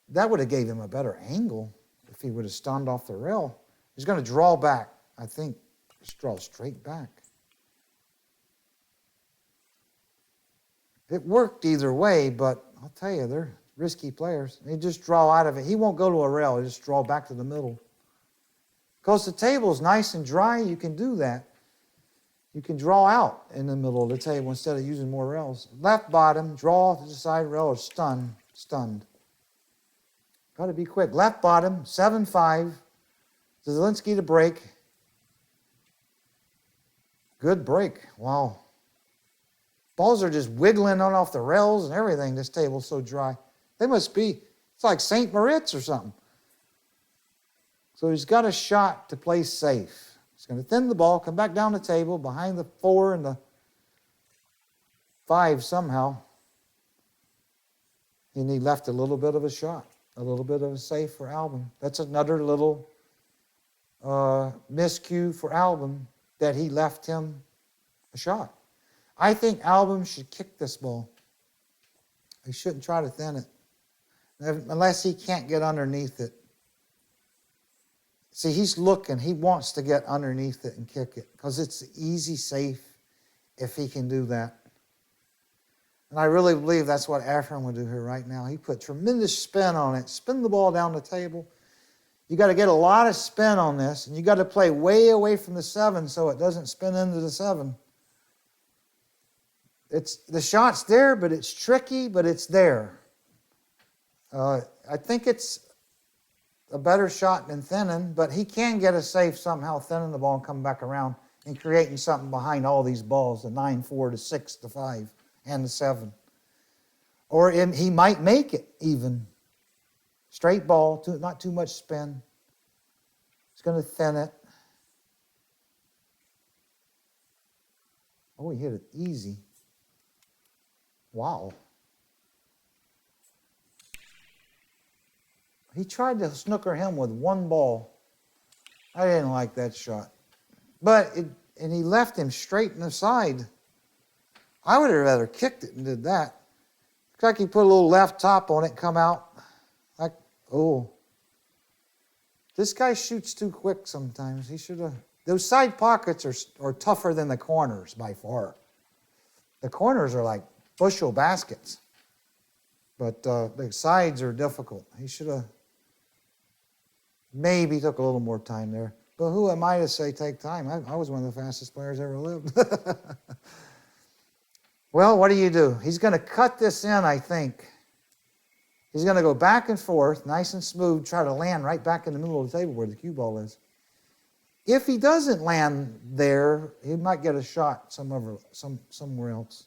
that would have gave him a better angle if he would have stunned off the rail. He's going to draw back, I think. Just draw straight back. It worked either way, but I'll tell you, they're risky players. They just draw out of it. He won't go to a rail. He'll just draw back to the middle. Because the table's nice and dry, you can do that. You can draw out in the middle of the table instead of using more rails. Left bottom, draw to the side rail, or stunned. Got to be quick. Left bottom, 7-5. Zielinski to break. Good break. Wow. Balls are just wiggling on off the rails and everything. This table's so dry. They must be, it's like St. Moritz or something. So he's got a shot to play safe. He's going to thin the ball, come back down the table behind the 4 and the 5 somehow. And he left a little bit of a shot, a little bit of a save for Albin. That's another little miscue for Albin, that he left him a shot. I think Albin should kick this ball. He shouldn't try to thin it, unless he can't get underneath it. See, he's looking. He wants to get underneath it and kick it, because it's easy, safe, if he can do that. And I really believe that's what Ephraim would do here right now. He put tremendous spin on it. Spin the ball down the table. You got to get a lot of spin on this, and you got to play way away from the 7 so it doesn't spin into the 7. The shot's there, but it's tricky, but it's there. I think it's a better shot than thinning, but he can get a safe somehow, thinning the ball and coming back around and creating something behind all these balls, the 9-4, the 6, the 5, and the 7. Or he might make it even. Straight ball, not too much spin. He's going to thin it. Oh, he hit it easy. Wow. He tried to snooker him with one ball. I didn't like that shot. And he left him straight in the side. I would have rather kicked it and did that. Looks like he put a little left top on it, come out. Like, oh. This guy shoots too quick sometimes. He should have. Those side pockets are tougher than the corners by far. The corners are like bushel baskets. But the sides are difficult. He should have maybe took a little more time there. But who am I to say take time? I was one of the fastest players ever lived. Well, what do? He's going to cut this in, I think. He's going to go back and forth, nice and smooth, try to land right back in the middle of the table where the cue ball is. If he doesn't land there, he might get a shot somewhere else.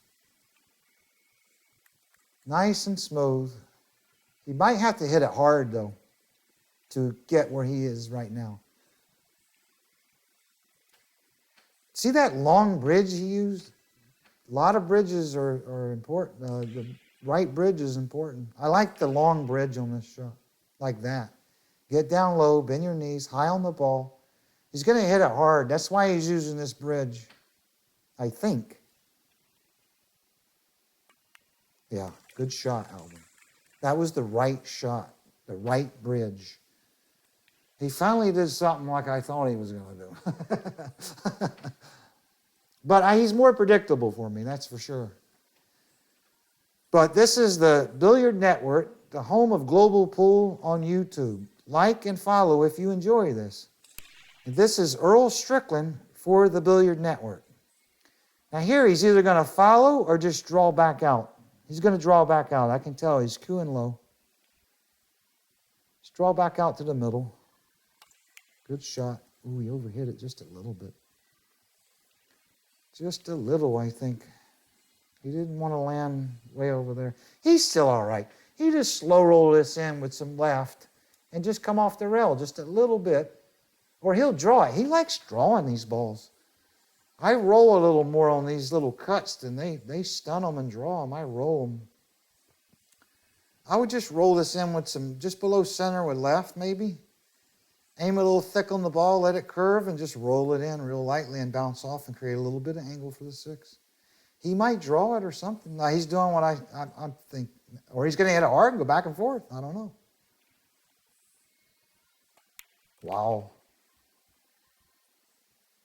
Nice and smooth. He might have to hit it hard, though, to get where he is right now. See that long bridge he used? A lot of bridges are important. The right bridge is important. I like the long bridge on this shot, like that. Get down low, bend your knees, high on the ball. He's going to hit it hard. That's why he's using this bridge, I think. Yeah, good shot, Albin. That was the right shot, the right bridge. He finally did something like I thought he was going to do. But he's more predictable for me, that's for sure. But this is the Billiard Network, the home of Global Pool on YouTube. Like and follow if you enjoy this. And this is EARL Strickland for the Billiard Network. Now here he's either going to follow or just draw back out. He's going to draw back out. I can tell he's cueing low. Just draw back out to the middle. Good shot. Ooh, he overhit it just a little bit. Just a little, I think. He didn't want to land way over there. He's still all right. He just slow roll this in with some left and just come off the rail just a little bit. Or he'll draw it. He likes drawing these balls. I roll a little more on these little cuts than they stun them and draw them. I roll them. I would just roll this in with some, just below center with left maybe. Aim a little thick on the ball, let it curve, and just roll it in real lightly and bounce off and create a little bit of angle for the 6. He might draw it or something. Now, he's doing what I think. Or he's going to hit it hard and go back and forth. I don't know. Wow.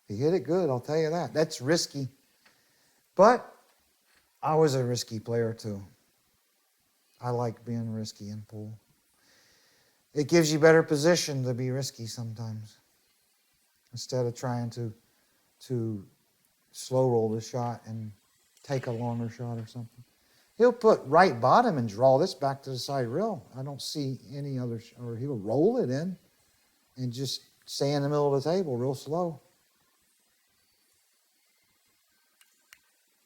He hit it good, I'll tell you that. That's risky. But I was a risky player, too. I like being risky in pool. It gives you better position to be risky sometimes, instead of trying to slow roll the shot and take a longer shot or something. He'll put right bottom and draw this back to the side rail. I don't see any other, or he'll roll it in and just stay in the middle of the table real slow.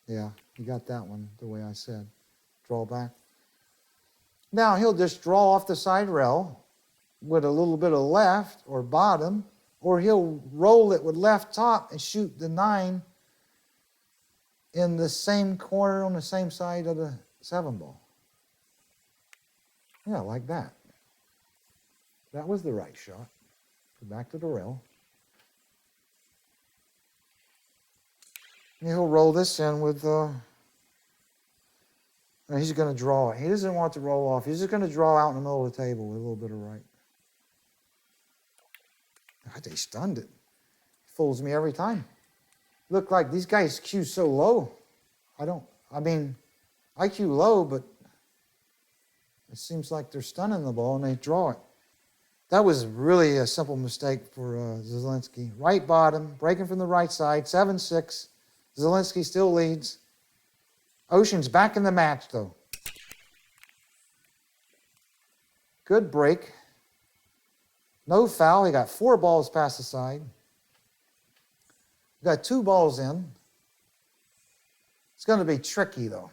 Yeah, you got that one the way I said. Draw back. Now he'll just draw off the side rail with a little bit of left or bottom, or he'll roll it with left top and shoot the 9 in the same corner on the same side of the 7 ball. Yeah, like that. That was the right shot. Go back to the rail. And he'll roll this in with, he's going to draw it. He doesn't want to roll off. He's just going to draw out in the middle of the table with a little bit of right. They stunned it. Fools me every time. Look like these guys cue so low. I mean, I cue low, but it seems like they're stunning the ball and they draw it. That was really a simple mistake for Zielinski. Right bottom, breaking from the right side, 7-6. Zielinski still leads. Ocean's back in the match, though. Good break. No foul. He got 4 balls past the side. Got 2 balls in. It's going to be tricky, though,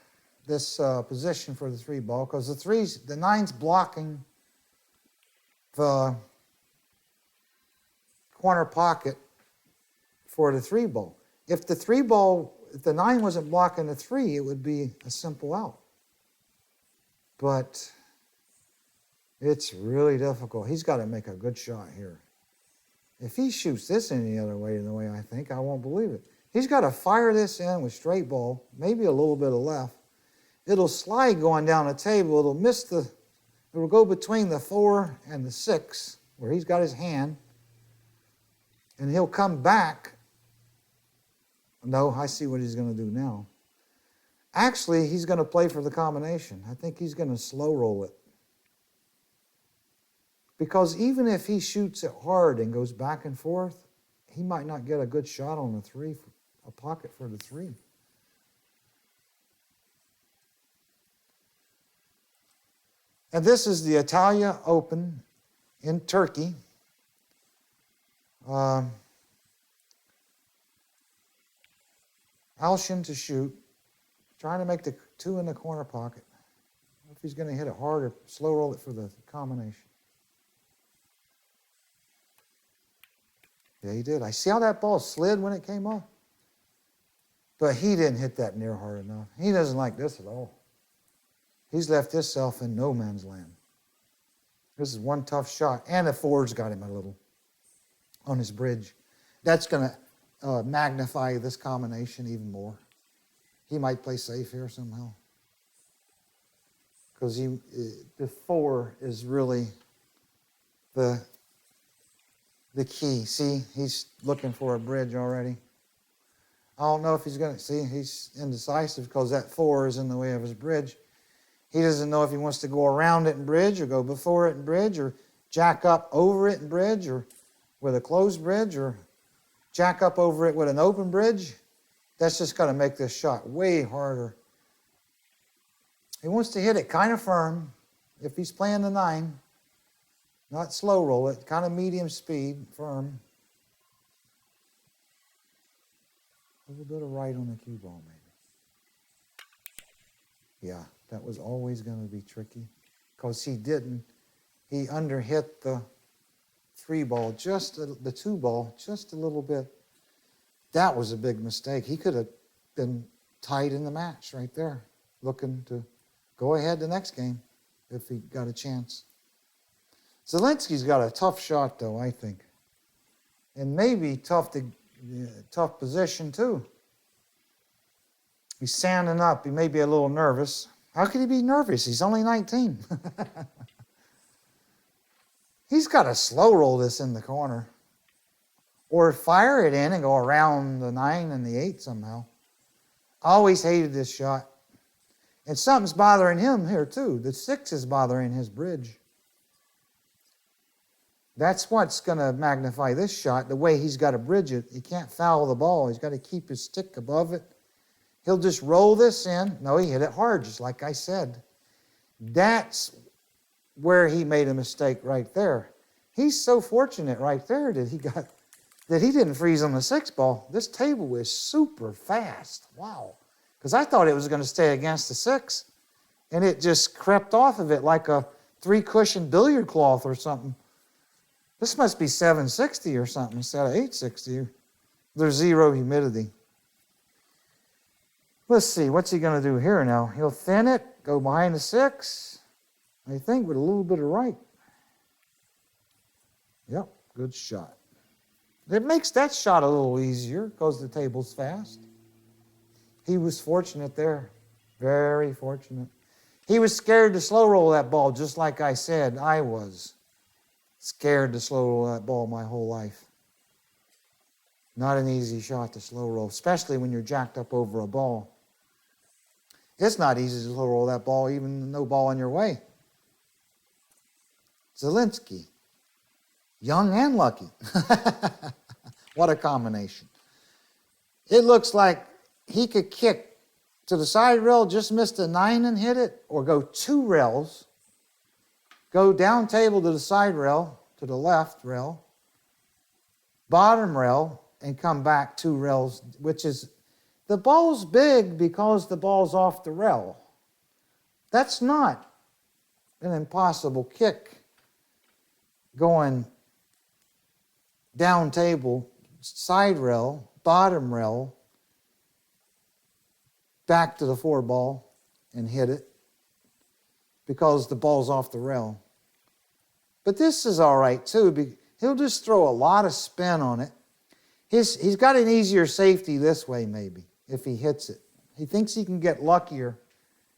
this position for the 3 ball, because the 9's blocking the corner pocket for the 3 ball. If the 9 wasn't blocking the 3, it would be a simple out. But it's really difficult. He's got to make a good shot here. If he shoots this any other way than the way I think, I won't believe it. He's got to fire this in with straight ball, maybe a little bit of left. It'll slide going down the table. It'll go between the 4 and the 6, where he's got his hand, and he'll come back. No, I see what he's going to do now. Actually, he's going to play for the combination. I think he's going to slow roll it. Because even if he shoots it hard and goes back and forth, he might not get a good shot on the 3, a pocket for the 3. And this is the Italia Open in Turkey. Alshin to shoot, trying to make the 2 in the corner pocket. I don't know if he's going to hit it hard or slow roll it for the combination. Yeah, he did. I see how that ball slid when it came off. But he didn't hit that near hard enough. He doesn't like this at all. He's left himself in no man's land. This is one tough shot. And the 4's got him a little on his bridge. That's going to magnify this combination even more. He might play safe here somehow. Because the 4 is really the key. See, he's looking for a bridge already. I don't know if he's going to, see, he's indecisive because that 4 is in the way of his bridge. He doesn't know if he wants to go around it and bridge or go before it and bridge or jack up over it and bridge or with a closed bridge or jack up over it with an open bridge. That's just going to make this shot way harder. He wants to hit it kind of firm if he's playing the 9. Not slow roll it, kind of medium speed, firm. A little bit of right on the cue ball, maybe. Yeah, that was always going to be tricky because he underhit the 3 ball, the 2 ball, just a little bit. That was a big mistake. He could have been tied in the match right there, looking to go ahead the next game if he got a chance. Zielinski's got a tough shot, though, I think. And maybe tough position, too. He's standing up. He may be a little nervous. How could he be nervous? He's only 19. He's got to slow roll this in the corner. Or fire it in and go around the 9 and the 8 somehow. I always hated this shot. And something's bothering him here, too. The 6 is bothering his bridge. That's what's going to magnify this shot, the way he's got to bridge it. He can't foul the ball. He's got to keep his stick above it. He'll just roll this in. No, he hit it hard, just like I said. That's where he made a mistake right there. He's so fortunate right there that he didn't freeze on the 6 ball. This table is super fast. Wow. Because I thought it was going to stay against the 6, and it just crept off of it like a 3-cushion billiard cloth or something. This must be 760 or something instead of 860. There's 0 humidity. Let's see, what's he going to do here now? He'll thin it, go behind the 6. I think with a little bit of right. Yep, good shot. It makes that shot a little easier because the table's fast. He was fortunate there, very fortunate. He was scared to slow roll that ball, just like I said I was scared to slow roll that ball my whole life. Not an easy shot to slow roll, especially when you're jacked up over a ball. It's not easy to slow roll that ball, even no ball in your way. Zielinski, young and lucky. What a combination. It looks like he could kick to the side rail, just missed a 9 and hit it, or go 2 rails, go down table to the side rail, to the left rail, bottom rail, and come back 2 rails, which is, the ball's big because the ball's off the rail. That's not an impossible kick going down table, side rail, bottom rail, back to the 4 ball and hit it because the ball's off the rail. But this is all right too. He'll just throw a lot of spin on it. He's got an easier safety this way maybe if he hits it. He thinks he can get luckier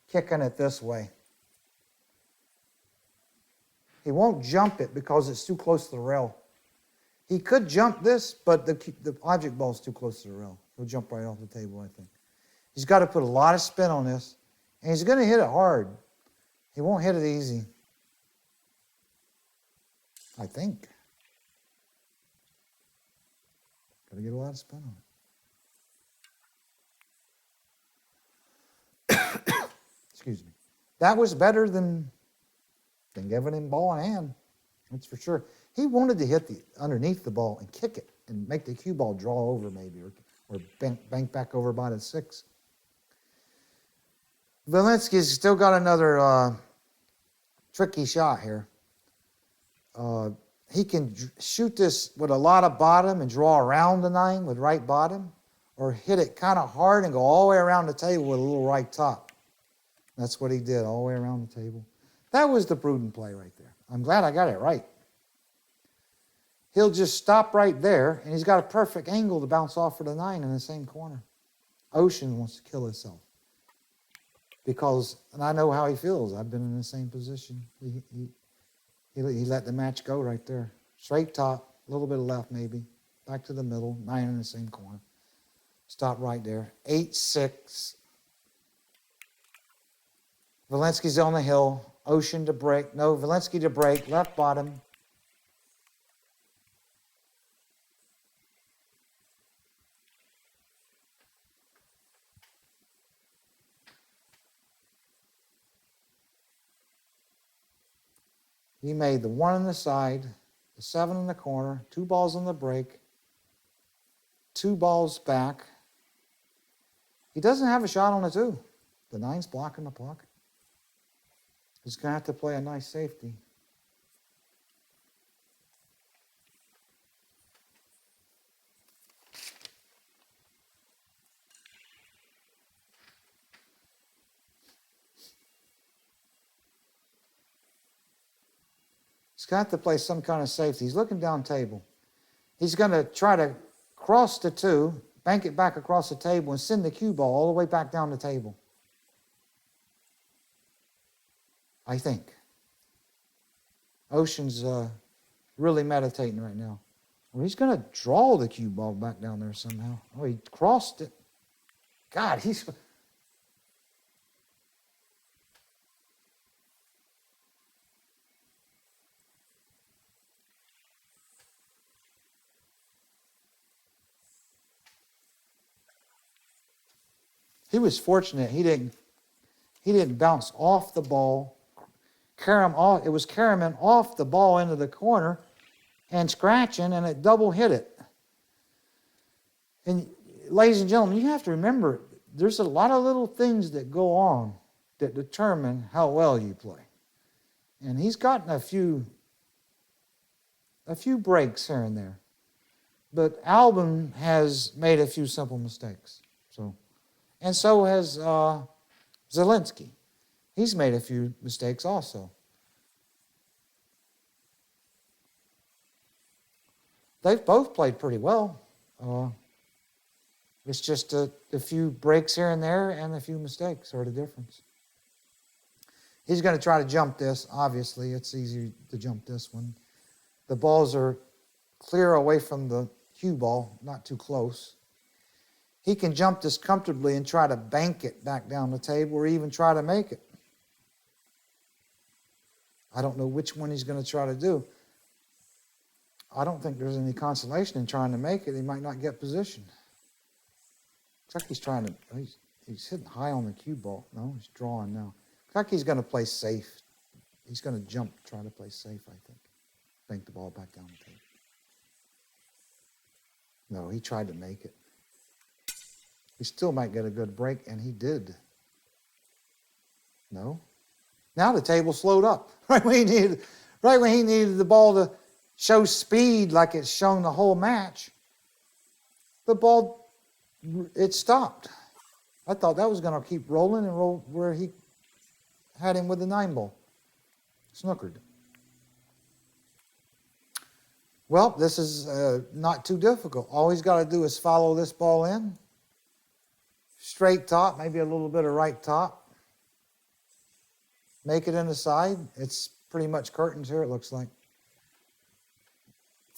kicking it this way. He won't jump it because it's too close to the rail. He could jump this, but the object ball is too close to the rail. He'll jump right off the table, I think. He's got to put a lot of spin on this, and he's going to hit it hard. He won't hit it easy, I think. Got to get a lot of spin on it. Excuse me. That was better than giving him ball in hand. That's for sure. He wanted to hit underneath the ball and kick it and make the cue ball draw over maybe or bank back over by the 6. Zielinski's still got another tricky shot here. He can shoot this with a lot of bottom and draw around the 9 with right bottom, or hit it kind of hard and go all the way around the table with a little right top. That's what he did, all the way around the table. That was the prudent play right there. I'm glad I got it right. He'll just stop right there, and he's got a perfect angle to bounce off for the 9 in the same corner. Ocean wants to kill himself. Because, and I know how he feels. I've been in the same position. He let the match go right there. Straight top, a little bit of left maybe. Back to the middle, 9 in the same corner. Stop right there. 8-6. Zielinski's on the hill. Ocean to break. No, Zielinski to break. Left bottom. He made the 1 on the side, the 7 in the corner, 2 balls on the break, 2 balls back. He doesn't have a shot on the 2. The 9's blocking the pocket. He's going to have to play a nice safety. He's got to play some kind of safety. He's looking down table. He's going to try to cross the 2, bank it back across the table, and send the cue ball all the way back down the table. I think. Ocean's really meditating right now. Well, he's going to draw the cue ball back down there somehow. Oh, he crossed it. God, he's... He was fortunate he didn't bounce off the ball, carry him off. It was carrying him off the ball into the corner and scratching, and it double hit it. And ladies and gentlemen, you have to remember, there's a lot of little things that go on that determine how well you play. And he's gotten a few breaks here and there. But Albin has made a few simple mistakes. And so has Zielinski. He's made a few mistakes also. they've both played pretty well. It's just a few breaks here and there and a few mistakes are the difference. He's going to try to jump this. Obviously, it's easy to jump this one. The balls are clear away from the cue ball, not too close. He can jump this comfortably and try to bank it back down the table or even try to make it. I don't know which one he's going to try to do. I don't think there's any consolation in trying to make it. He might not get position. Looks like he's trying to, he's hitting high on the cue ball. No, he's drawing now. Looks like he's going to play safe. He's going to jump, try to play safe, I think. Bank the ball back down the table. No, he tried to make it. He still might get a good break, and he did. No. Now the table slowed up. Right when he needed the ball to show speed like it's shown the whole match, the ball, it stopped. I thought that was going to keep rolling and roll where he had him with the 9-ball. Snookered. Well, this is not too difficult. All he's got to do is follow this ball in. Straight top, maybe a little bit of right top. Make it in the side. It's pretty much curtains here, it looks like.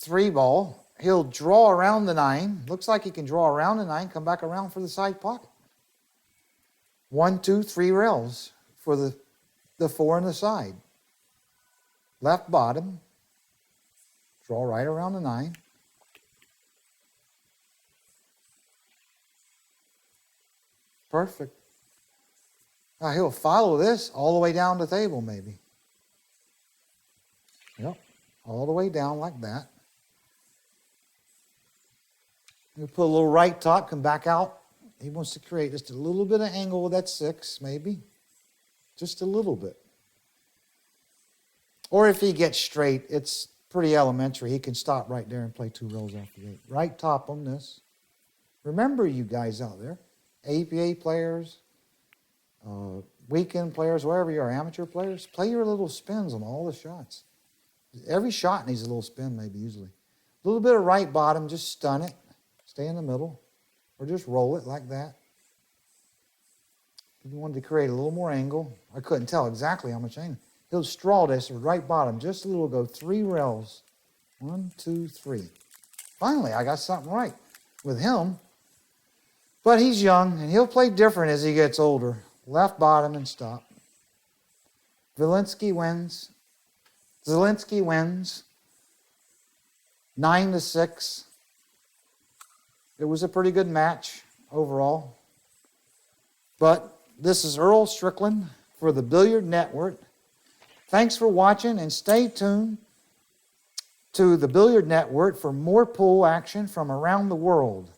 3-ball. He'll draw around the 9. Looks like he can draw around the 9, come back around for the side pocket. 1, 2, 3 rails for the 4 on the side. Left bottom. Draw right around the 9. Perfect. Now he'll follow this all the way down the table maybe. Yep, all the way down like that. He'll put a little right top, come back out. He wants to create just a little bit of angle with that 6 maybe. Just a little bit. Or if he gets straight, it's pretty elementary. He can stop right there and play 2 rows off the gate. Right top on this. Remember, you guys out there, APA players, weekend players, wherever you are, amateur players, play your little spins on all the shots. Every shot needs a little spin maybe usually. A little bit of right bottom, just stun it. Stay in the middle. Or just roll it like that. If you wanted to create a little more angle, I couldn't tell exactly how much angle. He'll straw this with right bottom, just a little, go 3 rails. 1, 2, 3. Finally, I got something right with him. But he's young, and he'll play different as he gets older. Left bottom and stop. Zielinski wins. 9-6. It was a pretty good match overall. But this is EARL Strickland for the Billiard Network. Thanks for watching, and stay tuned to the Billiard Network for more pool action from around the world.